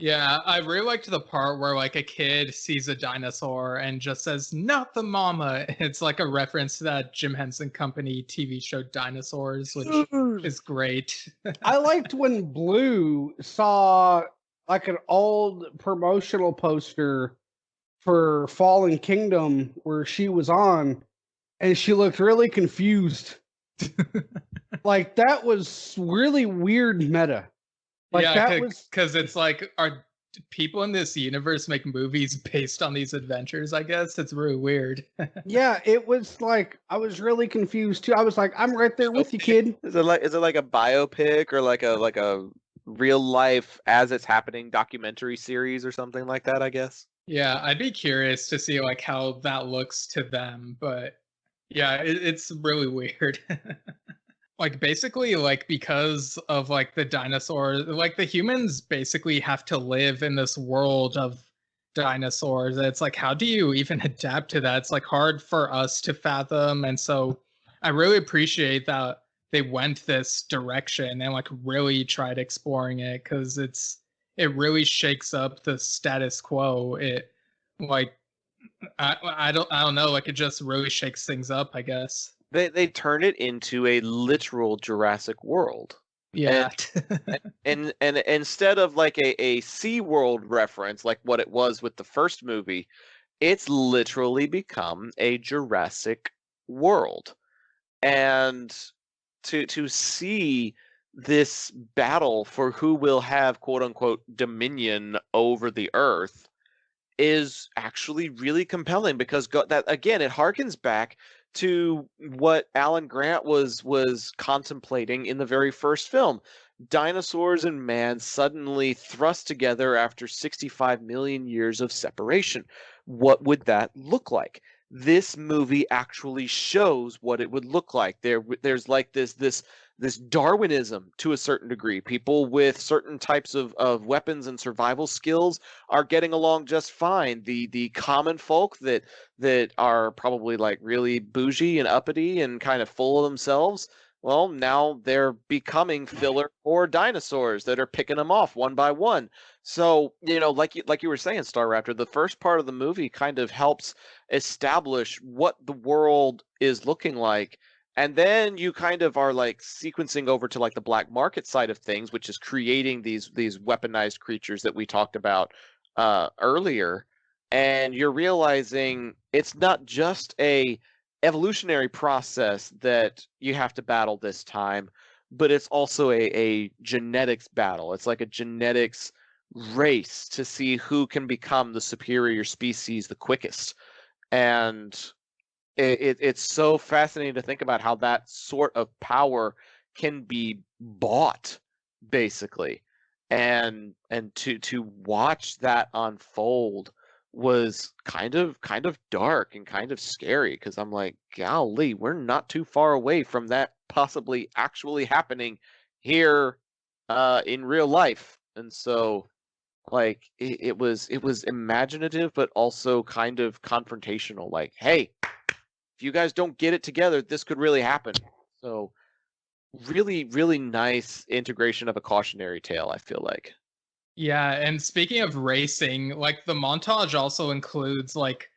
Yeah, I really liked the part where like a kid sees a dinosaur and just says, "Not the mama." It's like a reference to that Jim Henson Company TV show Dinosaurs, which is great. I liked when Blue saw like an old promotional poster for Fallen Kingdom where she was on, and she looked really confused. Like that was really weird meta. Like yeah, that was because it's like, are people in this universe make movies based on these adventures? I guess it's really weird. yeah, it was like I was really confused too. I was like, I'm right there with you, kid. Is it like a biopic or like a real life as it's happening documentary series or something like that? I guess. Yeah, I'd be curious to see like how that looks to them, but yeah, it's really weird. Like basically like because of like the dinosaurs, like the humans basically have to live in this world of dinosaurs. It's like how do you even adapt to that? It's like hard for us to fathom, and so I really appreciate that they went this direction and like really tried exploring it, because it really shakes up the status quo. It like I don't know, like it just really shakes things up, I guess. They turn it into a literal Jurassic World. Yeah. And instead of like a Sea World reference like what it was with the first movie, it's literally become a Jurassic World. And to see this battle for who will have quote unquote dominion over the earth is actually really compelling, because that again, it harkens back to what Alan Grant was contemplating in the very first film. Dinosaurs and man suddenly thrust together after 65 million years of separation. What would that look like? This movie actually shows what it would look like. There's like this Darwinism to a certain degree. People with certain types of weapons and survival skills are getting along just fine. The common folk that are probably like really bougie and uppity and kind of full of themselves, well, now they're becoming filler for dinosaurs that are picking them off one by one. So, like you were saying, Starraptor, the first part of the movie kind of helps establish what the world is looking like. And then you kind of are like sequencing over to like the black market side of things, which is creating these weaponized creatures that we talked about earlier. And you're realizing it's not just a evolutionary process that you have to battle this time, but it's also a genetics battle. It's like a genetics race to see who can become the superior species the quickest. And it's so fascinating to think about how that sort of power can be bought, basically, and to watch that unfold was kind of dark and kind of scary, because I'm like, golly, we're not too far away from that possibly actually happening here in real life. And so like it was imaginative but also kind of confrontational, like, hey, if you guys don't get it together, this could really happen. So really, really nice integration of a cautionary tale, I feel like. Yeah, and speaking of racing, like the montage also includes like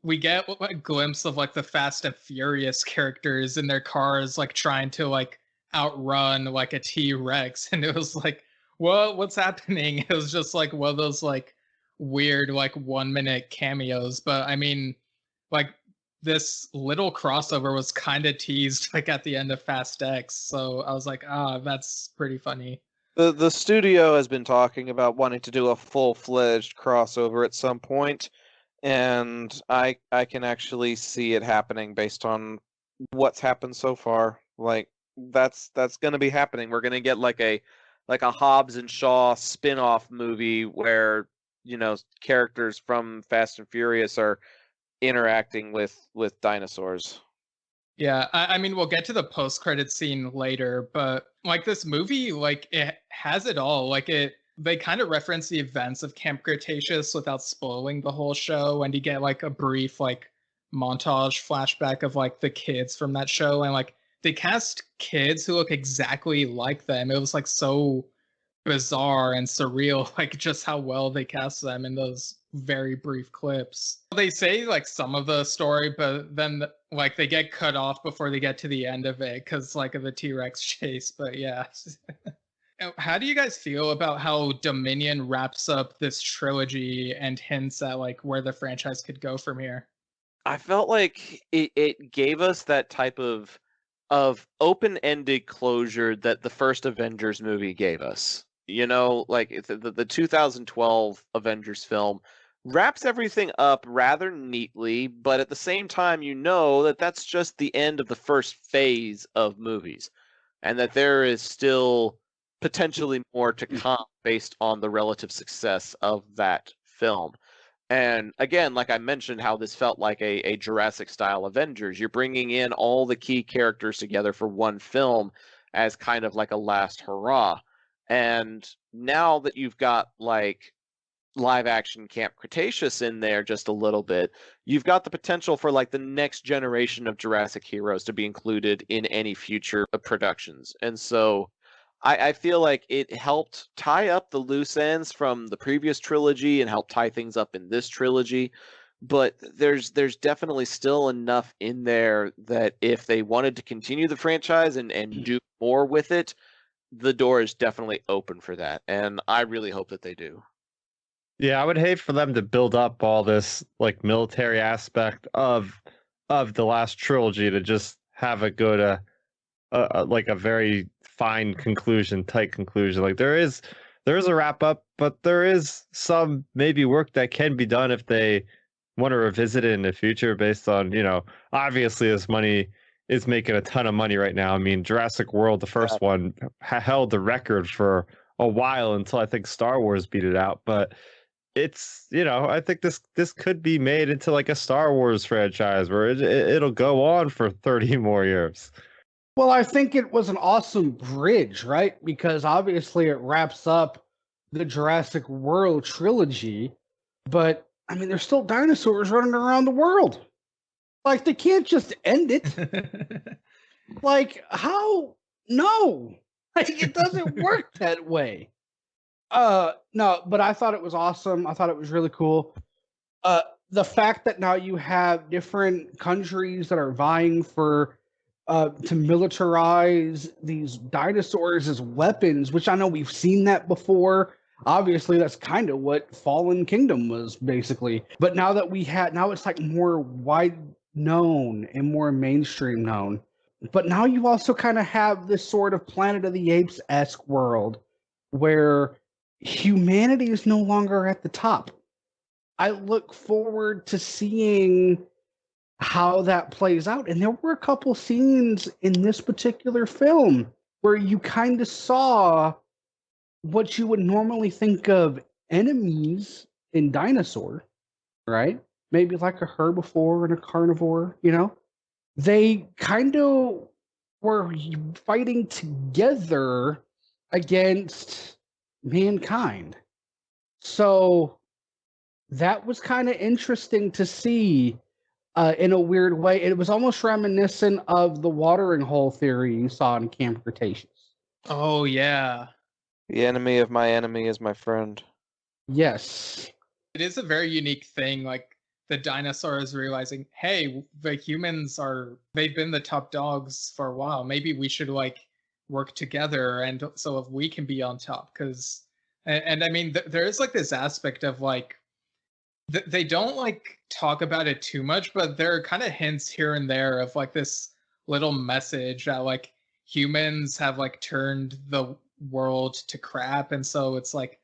we get a glimpse of like the Fast and Furious characters in their cars, like trying to like outrun like a T-Rex, and it was like, what's happening? It was just like one of those like weird like 1 minute cameos, but I mean, like this little crossover was kind of teased like at the end of FastX, so I was like, that's pretty funny. The studio has been talking about wanting to do a full-fledged crossover at some point, and I can actually see it happening based on what's happened so far. Like that's going to be happening. We're going to get like a Hobbs and Shaw spin-off movie where, characters from Fast and Furious are interacting with dinosaurs. Yeah, I mean, we'll get to the post-credit scene later, but like this movie, like it has it all. Like they kind of reference the events of Camp Cretaceous without spoiling the whole show, and you get like a brief like montage flashback of like the kids from that show, and like they cast kids who look exactly like them. It was like so bizarre and surreal, like just how well they cast them in those very brief clips. They say like some of the story, but then like they get cut off before they get to the end of it because like of the T-Rex chase. But yeah. How do you guys feel about how Dominion wraps up this trilogy and hints at like where the franchise could go from here? I felt like it gave us that type of open-ended closure that the first Avengers movie gave us. You know, like the 2012 Avengers film wraps everything up rather neatly, but at the same time, you know that that's just the end of the first phase of movies, and that there is still potentially more to come based on the relative success of that film. And again, like I mentioned, how this felt like a Jurassic style Avengers. You're bringing in all the key characters together for one film as kind of like a last hurrah. And now that you've got like live action Camp Cretaceous in there just a little bit, you've got the potential for like the next generation of Jurassic heroes to be included in any future productions. And so I feel like it helped tie up the loose ends from the previous trilogy and help tie things up in this trilogy. But there's definitely still enough in there that if they wanted to continue the franchise and do more with it, the door is definitely open for that. And I really hope that they do. Yeah, I would hate for them to build up all this like military aspect of the last trilogy to just have a good like a very fine conclusion, tight conclusion. Like there is a wrap up, but there is some maybe work that can be done if they want to revisit it in the future based on, obviously this money is making a ton of money right now. I mean, Jurassic World, the first one, held the record for a while until I think Star Wars beat it out. But it's, I think this could be made into like a Star Wars franchise where it'll go on for 30 more years. Well, I think it was an awesome bridge, right? Because obviously it wraps up the Jurassic World trilogy, but I mean, there's still dinosaurs running around the world. Like, they can't just end it. Like, how? No. Like, it doesn't work that way. No, but I thought it was awesome. I thought it was really cool. The fact that now you have different countries that are vying for to militarize these dinosaurs as weapons, which I know we've seen that before. Obviously, that's kind of what Fallen Kingdom was basically. But now that now it's like more wide known and more mainstream known. But now you also kind of have this sort of Planet of the Apes-esque world where humanity is no longer at the top. I look forward to seeing how that plays out. And there were a couple scenes in this particular film where you kind of saw what you would normally think of enemies in dinosaur, right? Maybe like a herbivore and a carnivore, They kind of were fighting together against mankind. So that was kind of interesting to see in a weird way. It was almost reminiscent of the watering hole theory you saw in Camp Cretaceous. Oh, yeah. The enemy of my enemy is my friend. Yes. It is a very unique thing, like the dinosaurs realizing, hey, the humans they've been the top dogs for a while. Maybe we should like work together, and so if we can be on top, because and I mean there is like this aspect of like they don't like talk about it too much, but there are kind of hints here and there of like this little message that like humans have like turned the world to crap, and so it's like,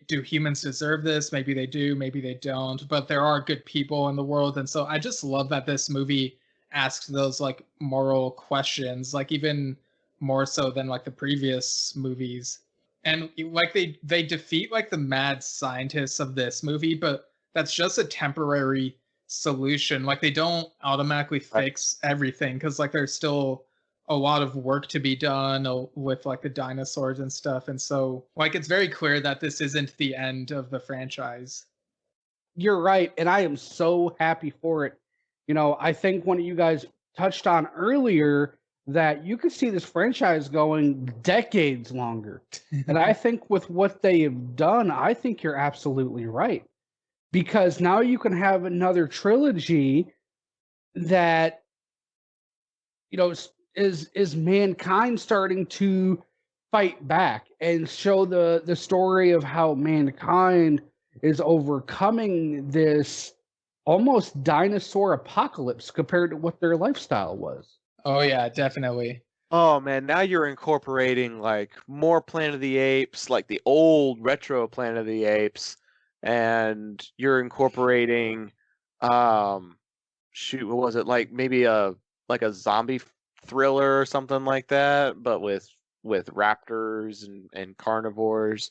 do humans deserve this? Maybe they do, maybe they don't, but there are good people in the world. And so I just love that this movie asks those like moral questions, like even more so than like the previous movies. And like they defeat like the mad scientists of this movie, but that's just a temporary solution. Like they don't automatically fix everything, because like there's still a lot of work to be done with like the dinosaurs and stuff. And so like it's very clear that this isn't the end of the franchise. You're right, and I am so happy for it. I think one of you guys touched on earlier that you could see this franchise going decades longer. And I think with what they have done, I think you're absolutely right. Because now you can have another trilogy that, is mankind starting to fight back and show the story of how mankind is overcoming this almost dinosaur apocalypse compared to what their lifestyle was. Oh yeah, definitely. Oh man, now you're incorporating like more Planet of the Apes, like the old retro Planet of the Apes, and you're incorporating shoot, what was it? Like maybe a zombie thriller or something like that, but with raptors and carnivores.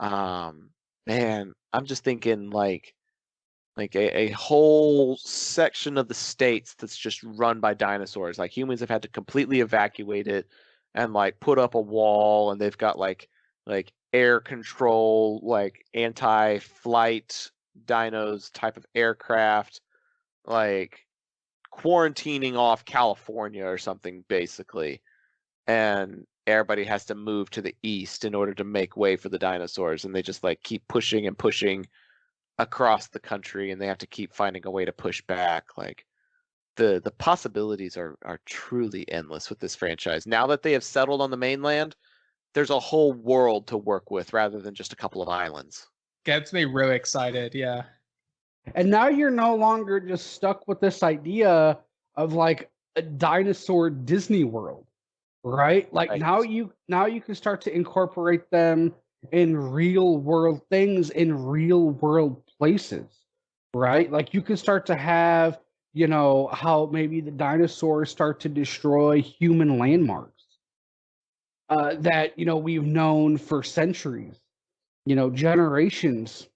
Man, I'm just thinking like a whole section of the states that's just run by dinosaurs. Like humans have had to completely evacuate it and like put up a wall, and they've got like air control, like anti-flight dinos type of aircraft, like quarantining off California or something basically. And everybody has to move to the east in order to make way for the dinosaurs, and they just like keep pushing and pushing across the country, and they have to keep finding a way to push back. Like the possibilities are truly endless with this franchise. Now that they have settled on the mainland, there's a whole world to work with rather than just a couple of islands. Gets me really excited, yeah. And now you're no longer just stuck with this idea of like a dinosaur Disney World, right? Like Right. now you can start to incorporate them in real world things in real world places, right? Like you can start to have, how maybe the dinosaurs start to destroy human landmarks that we've known for centuries, generations.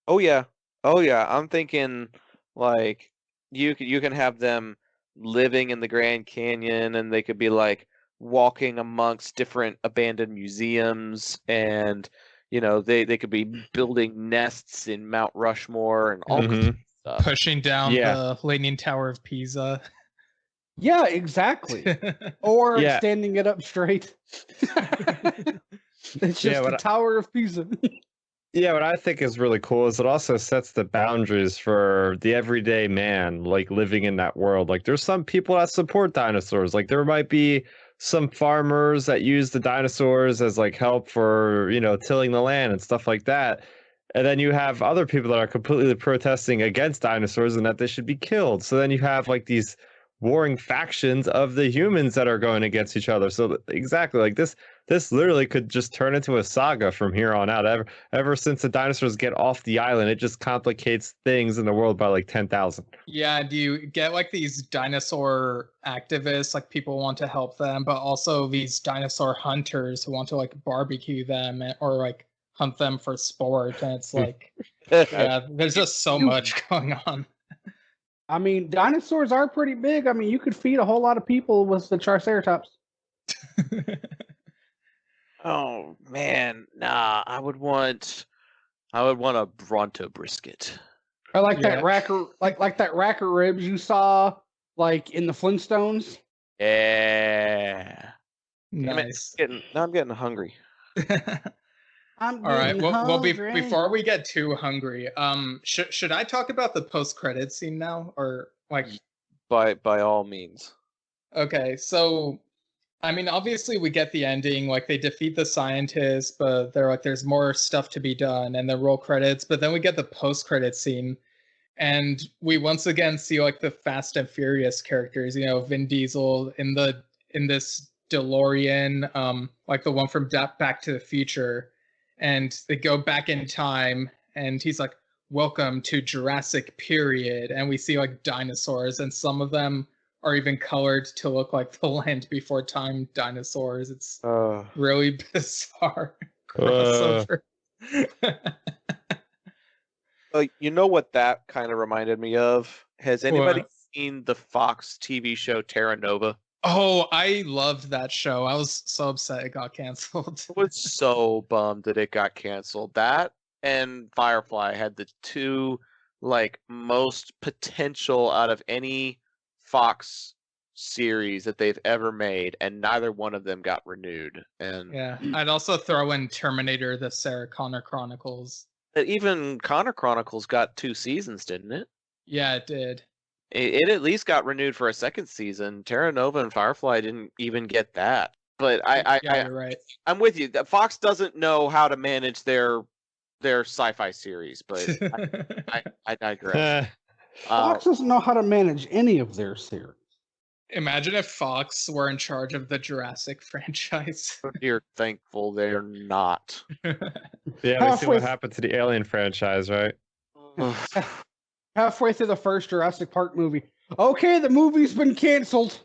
Oh yeah. I'm thinking like you can have them living in the Grand Canyon, and they could be like walking amongst different abandoned museums, and they could be building nests in Mount Rushmore and all kinds of stuff. Pushing down Yeah. the Leaning Tower of Pisa. Yeah, exactly. Or Yeah. standing it up straight. It's just the Tower of Pisa. Yeah, what I think is really cool is it also sets the boundaries for the everyday man, like living in that world. Like there's some people that support dinosaurs. Like there might be some farmers that use the dinosaurs as like help for, tilling the land and stuff like that. And then you have other people that are completely protesting against dinosaurs and that they should be killed. So then you have like these warring factions of the humans that are going against each other. So exactly like this literally could just turn into a saga from here on out. Ever since the dinosaurs get off the island, it just complicates things in the world by like 10,000. Yeah, do you get like these dinosaur activists, like people want to help them, but also these dinosaur hunters who want to like barbecue them or like hunt them for sport, and it's like yeah, there's just so much going on. I mean, dinosaurs are pretty big. I mean, you could feed a whole lot of people with the Triceratops. Oh man, nah, I would want a Bronto brisket. Or like that racker, like that racker ribs you saw like in the Flintstones. Yeah. Nice. I'm getting hungry. I'm All right. Well, hungry. before we get too hungry, should I talk about the post-credit scene now, or like? By all means. Okay, so I mean, obviously we get the ending, like they defeat the scientists, but they're like, there's more stuff to be done, and then roll credits. But then we get the post-credit scene, and we once again see like the Fast and Furious characters. Vin Diesel in this DeLorean, like the one from Back to the Future. And they go back in time, and he's like, welcome to Jurassic period. And we see like dinosaurs, and some of them are even colored to look like the Land Before Time dinosaurs. It's really bizarre crossover. You know what that kind of reminded me of? Has anybody seen the Fox TV show Terra Nova? Oh, I loved that show. I was so upset it got canceled. I was so bummed that it got canceled. That and Firefly had the two like most potential out of any Fox series that they've ever made, and neither one of them got renewed. And yeah, I'd also throw in Terminator: The Sarah Connor Chronicles. Even Connor Chronicles got 2 seasons, didn't it? Yeah, it did. It at least got renewed for a second season. Terra Nova and Firefly didn't even get that. But You're right. I'm with you. That Fox doesn't know how to manage their sci-fi series, but I digress. Fox doesn't know how to manage any of their series. Imagine if Fox were in charge of the Jurassic franchise. You're thankful they're not. Yeah, we see Halfway what happened to the Alien franchise, right? Halfway through the first Jurassic Park movie. Okay, the movie's been canceled.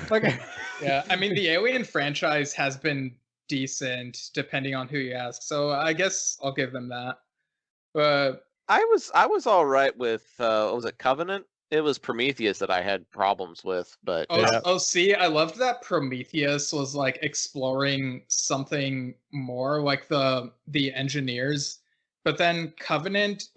Like, Yeah, I mean, the Alien franchise has been decent, depending on who you ask. So I guess I'll give them that. But I was all right with what was it, Covenant? It was Prometheus that I had problems with, but see, I loved that Prometheus was like exploring something more, like the engineers. But then Covenant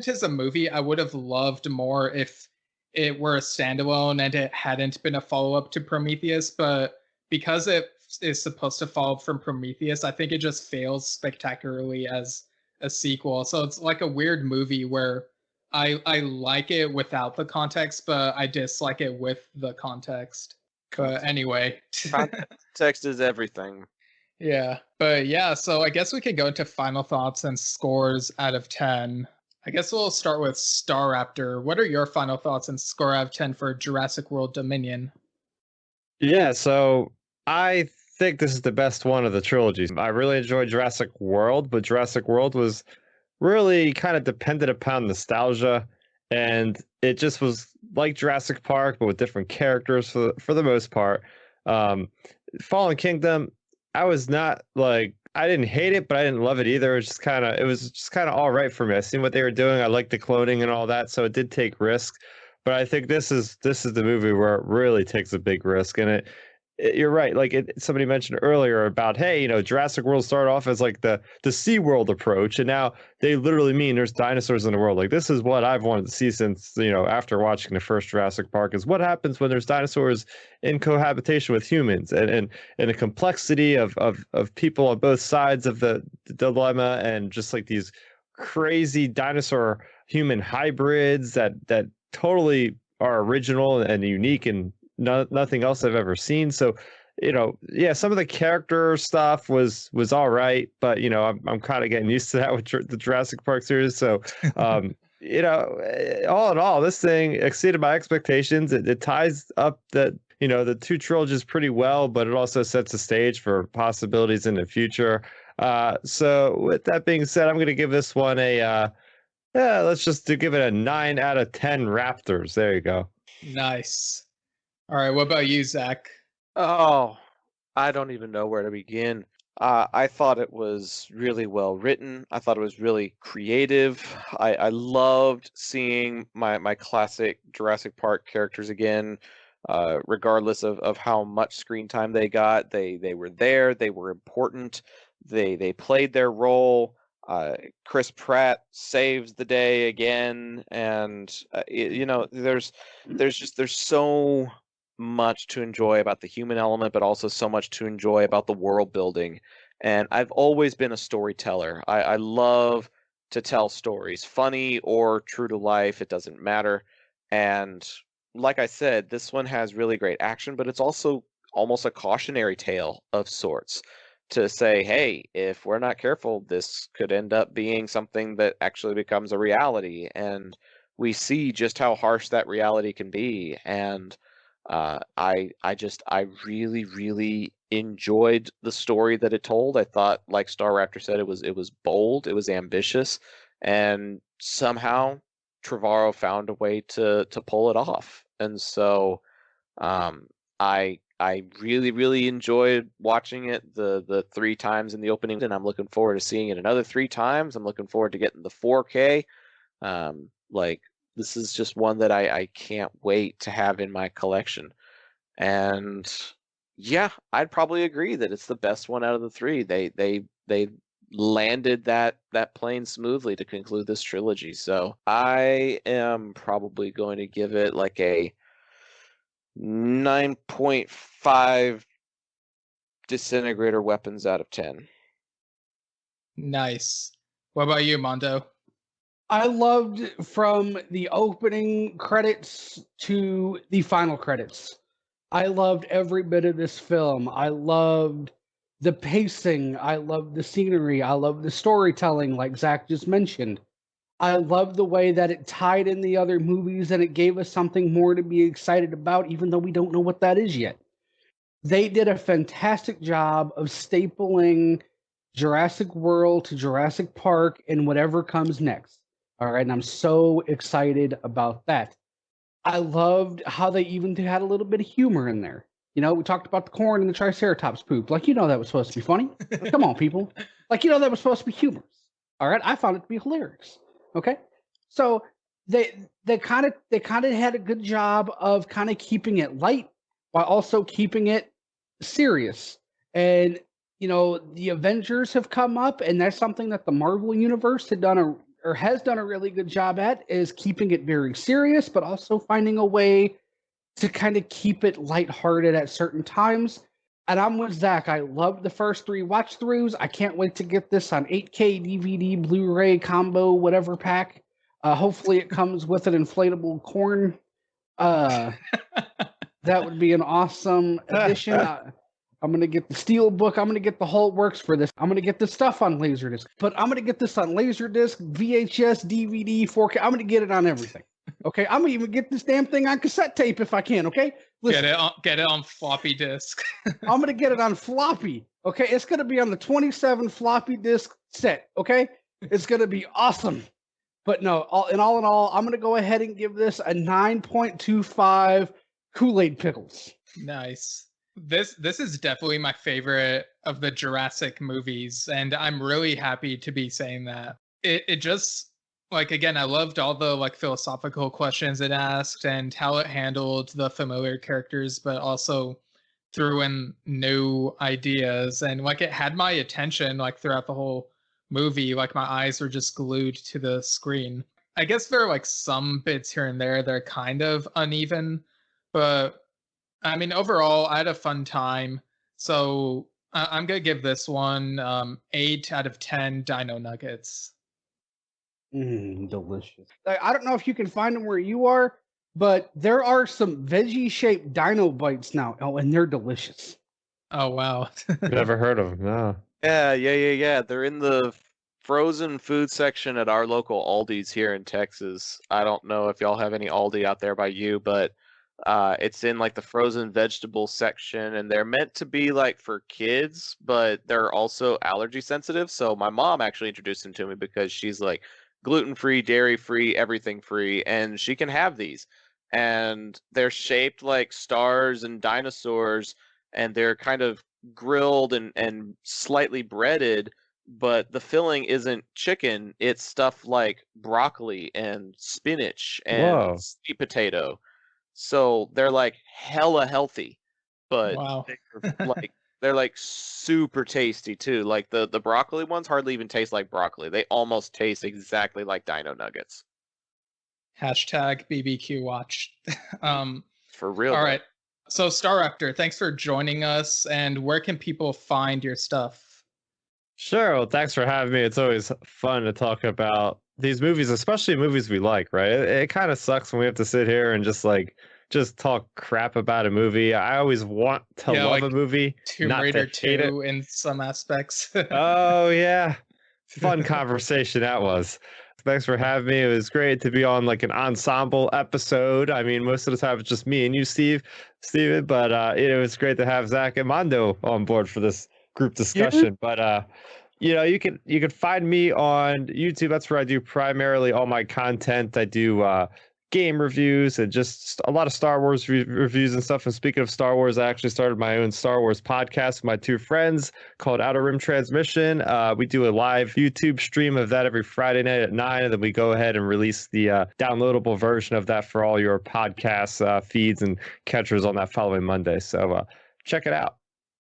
is a movie I would have loved more if it were a standalone and it hadn't been a follow-up to Prometheus. But because it is supposed to follow from Prometheus, I think it just fails spectacularly as a sequel. So it's like a weird movie where I like it without the context, but I dislike it with the context. But anyway. Context is everything. Yeah. But yeah, so I guess we could go into final thoughts and scores out of 10. I guess we'll start with Starrapter. What are your final thoughts and score out of 10 for Jurassic World Dominion? Yeah, so I think this is the best one of the trilogies. I really enjoyed Jurassic World, but Jurassic World was really kind of dependent upon nostalgia, and it just was like Jurassic Park, but with different characters for the most part. Fallen Kingdom, I was not like, I didn't hate it, but I didn't love it either. It was just kind of all right for me. I seen what they were doing. I liked the cloning and all that, so it did take risks. But I think this is the movie where it really takes a big risk, and you're right. Like somebody mentioned earlier about, hey, Jurassic World started off as like the SeaWorld approach, and now they literally mean there's dinosaurs in the world. Like, this is what I've wanted to see since, after watching the first Jurassic Park, is what happens when there's dinosaurs in cohabitation with humans, and the complexity of people on both sides of the dilemma, and just like these crazy dinosaur human hybrids that totally are original and unique and nothing else I've ever seen. So, yeah, some of the character stuff was all right, but I'm kind of getting used to that with the Jurassic Park series. So, all in all, this thing exceeded my expectations. It ties up the two trilogies pretty well, but it also sets the stage for possibilities in the future. So with that being said, I'm going to give this one let's just give it a 9 out of 10 Raptors. There you go. Nice. All right, what about you, Zach? Oh, I don't even know where to begin. I thought it was really well written. I thought it was really creative. I loved seeing my classic Jurassic Park characters again, regardless of how much screen time they got. They were there. They were important. They played their role. Chris Pratt saves the day again, and there's so much to enjoy about the human element, but also so much to enjoy about the world building. And I've always been a storyteller. I love to tell stories, funny or true to life, it doesn't matter. And like I said, this one has really great action, but it's also almost a cautionary tale of sorts, to say, hey, if we're not careful, this could end up being something that actually becomes a reality. And we see just how harsh that reality can be. And I really, really enjoyed the story that it told. I thought, like Starrapter said, it was bold, it was ambitious, and somehow Trevorrow found a way to pull it off. And so I really, really enjoyed watching it the 3 times in the opening, and I'm looking forward to seeing it another 3 times. I'm looking forward to getting the 4K. This is just one that I can't wait to have in my collection. And yeah, I'd probably agree that it's the best one out of the 3. They landed that plane smoothly to conclude this trilogy. So I am probably going to give it like a 9.5 disintegrator weapons out of 10. Nice. What about you, Mondo? I loved from the opening credits to the final credits. I loved every bit of this film. I loved the pacing. I loved the scenery. I loved the storytelling, like Zach just mentioned. I love the way that it tied in the other movies and it gave us something more to be excited about, even though we don't know what that is yet. They did a fantastic job of stapling Jurassic World to Jurassic Park and whatever comes next. All right, and I'm so excited about that. I loved how they even had a little bit of humor in there. You know, we talked about the corn and the Triceratops poop. Like, that was supposed to be funny. Come on, people. Like, that was supposed to be humorous. All right, I found it to be hilarious. Okay, so they kind of had a good job of kind of keeping it light while also keeping it serious. And the Avengers have come up, and that's something that the Marvel universe has done a really good job at, is keeping it very serious, but also finding a way to kind of keep it lighthearted at certain times. And I'm with Zach. I loved the first 3 watch throughs. I can't wait to get this on 8K, DVD, Blu-ray combo, whatever pack. Hopefully it comes with an inflatable corn. That would be an awesome addition. I'm going to get the steel book. I'm going to get the whole works for this. I'm going to get this stuff on Laserdisc. But I'm going to get this on Laserdisc, VHS, DVD, 4K. I'm going to get it on everything. Okay? I'm going to even get this damn thing on cassette tape if I can, okay? Listen, get it on floppy disk. I'm going to get it on floppy. Okay? It's going to be on the 27 floppy disk set, okay? It's going to be awesome. But no, in all, I'm going to go ahead and give this a 9.25 Kool-Aid pickles. Nice. This is definitely my favorite of the Jurassic movies, and I'm really happy to be saying that. It just, like, again, I loved all the like philosophical questions it asked and how it handled the familiar characters, but also threw in new ideas, and like it had my attention like throughout the whole movie. Like my eyes were just glued to the screen. I guess there are like some bits here and there that are kind of uneven, but I mean, overall, I had a fun time. So I'm going to give this one 8 out of 10 Dino Nuggets. Delicious. I don't know if you can find them where you are, but there are some veggie-shaped Dino Bites now. Oh, and they're delicious. Oh, wow. Never heard of them, no. Yeah. They're in the frozen food section at our local Aldi's here in Texas. I don't know if y'all have any Aldi out there by you, but it's in like the frozen vegetable section, and they're meant to be like for kids, but they're also allergy sensitive. So my mom actually introduced them to me because she's like gluten-free, dairy-free, everything free, and she can have these. And they're shaped like stars and dinosaurs, and they're kind of grilled and slightly breaded, but the filling isn't chicken, it's stuff like broccoli and spinach and sweet potato. So they're like hella healthy, but Wow. they're like super tasty too. Like the broccoli ones hardly even taste like broccoli. They almost taste exactly like Dino Nuggets. Hashtag BBQ watch. For real. All right. So Starrapter, thanks for joining us. And where can people find your stuff? Sure. Well, thanks for having me. It's always fun to talk about these movies, especially movies we like, right? It kind of sucks when we have to sit here and just talk crap about a movie. I always want to love like a movie, Tomb not Raider to hate 2 it. in some aspects. Oh yeah, fun conversation that was. Thanks for having me. It was great to be on like an ensemble episode. I mean, most of the time it's just me and you, Steven, but it was great to have Zach and Mondo on board for this group discussion. But you can find me on YouTube. That's where I do primarily all my content. I do game reviews and just a lot of Star Wars reviews and stuff. And speaking of Star Wars, I actually started my own Star Wars podcast with my 2 friends called Outer Rim Transmission. We do a live YouTube stream of that every Friday night at 9, and then we go ahead and release the downloadable version of that for all your podcast feeds and catchers on that following Monday. So check it out.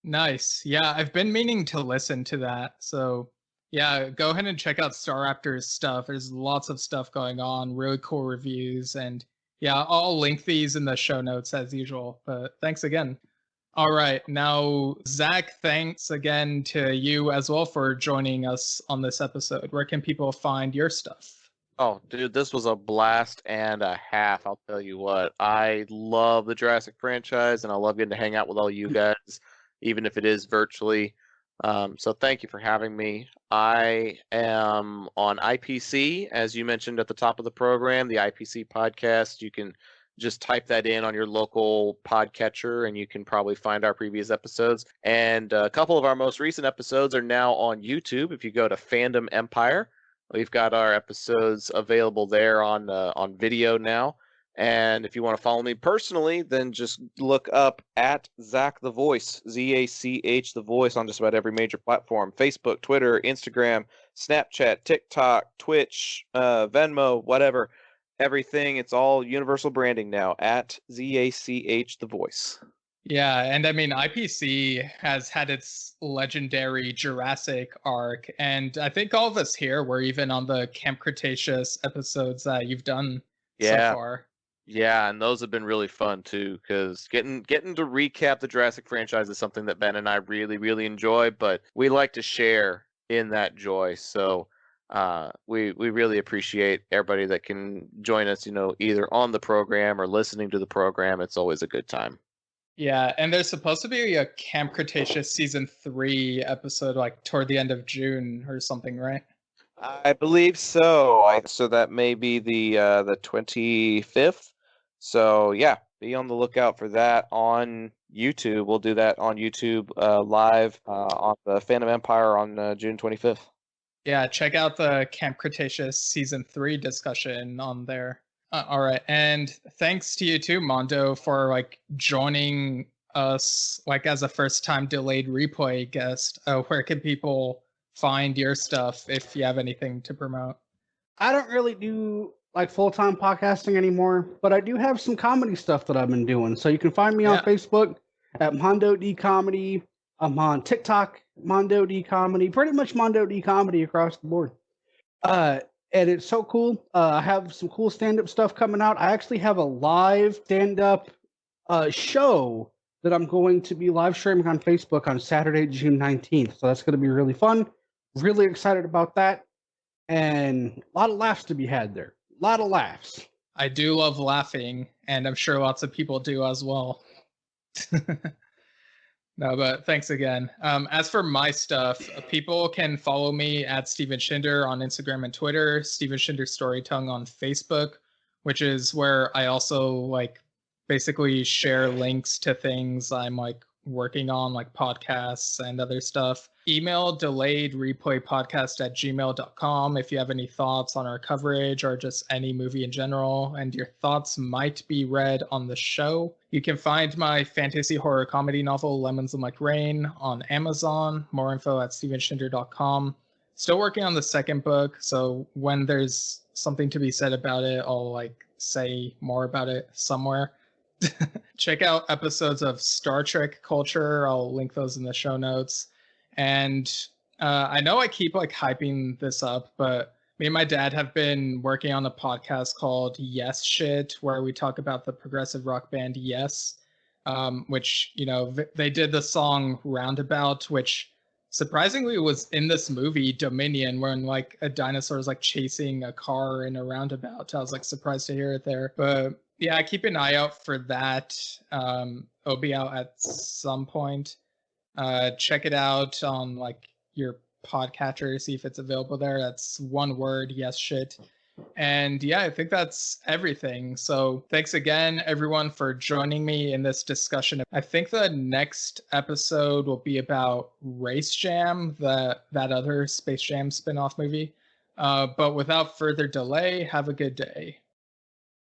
Nice. Yeah, I've been meaning to listen to that. So yeah, go ahead and check out Starrapter's stuff. There's lots of stuff going on, really cool reviews. And yeah, I'll link these in the show notes as usual. But thanks again. All right. Now, Zach, thanks again to you as well for joining us on this episode. Where can people find your stuff? Oh, dude, this was a blast and a half. I'll tell you what. I love the Jurassic franchise, and I love getting to hang out with all you guys, even if it is virtually. So thank you for having me. I am on IPC, as you mentioned at the top of the program, the IPC podcast. You can just type that in on your local podcatcher, and you can probably find our previous episodes. And a couple of our most recent episodes are now on YouTube. If you go to Fandom Empire, we've got our episodes available there on video now. And if you want to follow me personally, then just look up at Zach the Voice, Zach the Voice, on just about every major platform: Facebook, Twitter, Instagram, Snapchat, TikTok, Twitch, Venmo, whatever. Everything. It's all universal branding now at Zach the Voice. Yeah, and I mean, IPC has had its legendary Jurassic arc, and I think all of us here were even on the Camp Cretaceous episodes that you've done so far. Yeah, and those have been really fun too, because getting to recap the Jurassic franchise is something that Ben and I really, really enjoy, but we like to share in that joy. So we really appreciate everybody that can join us, either on the program or listening to the program. It's always a good time. Yeah, and there's supposed to be a Camp Cretaceous season 3 episode like toward the end of June or something, right? I believe so. So that may be the 25th. So yeah, be on the lookout for that on YouTube. We'll do that on YouTube live on the Phantom Empire on June 25th. Yeah, check out the Camp Cretaceous season 3 discussion on there. All right, and thanks to you too, Mondo, for like joining us like as a first-time delayed replay guest. Where can people find your stuff if you have anything to promote? I don't really do like full-time podcasting anymore, but I do have some comedy stuff that I've been doing. So you can find me on Facebook at Mondo D Comedy. I'm on TikTok, Mondo D Comedy, pretty much Mondo D Comedy across the board. And it's so cool. I have some cool stand-up stuff coming out. I actually have a live stand-up show that I'm going to be live streaming on Facebook on Saturday, June 19th. So that's going to be really fun. Really excited about that. And a lot of laughs to be had there. A lot of laughs. I do love laughing, and I'm sure lots of people do as well. No, but thanks again. As for my stuff, people can follow me at Steven Shinder on Instagram and Twitter, Steven Shinder Storytongue on Facebook, which is where I also like basically share links to things I'm like working on, like podcasts and other stuff. Email delayedreplaypodcast@gmail.com if you have any thoughts on our coverage or just any movie in general, and your thoughts might be read on the show. You can find my fantasy horror comedy novel Lemons Like Rain on Amazon. More info at stevenshinder.com. Still working on the second book, so when there's something to be said about it, I'll like say more about it somewhere. Check out episodes of Star Trek Culture. I'll link those in the show notes. And I know I keep like hyping this up, but me and my dad have been working on a podcast called Yes Shit, where we talk about the progressive rock band Yes, which, they did the song Roundabout, which surprisingly was in this movie Dominion, when like a dinosaur is like chasing a car in a roundabout. I was like surprised to hear it there. But yeah, keep an eye out for that. It'll be out at some point. Check it out on like your podcatcher, see if it's available there. That's one word, Yes Shit. And yeah, I think that's everything. So thanks again, everyone, for joining me in this discussion. I think the next episode will be about Race Jam, that other Space Jam spin-off movie. But without further delay, have a good day.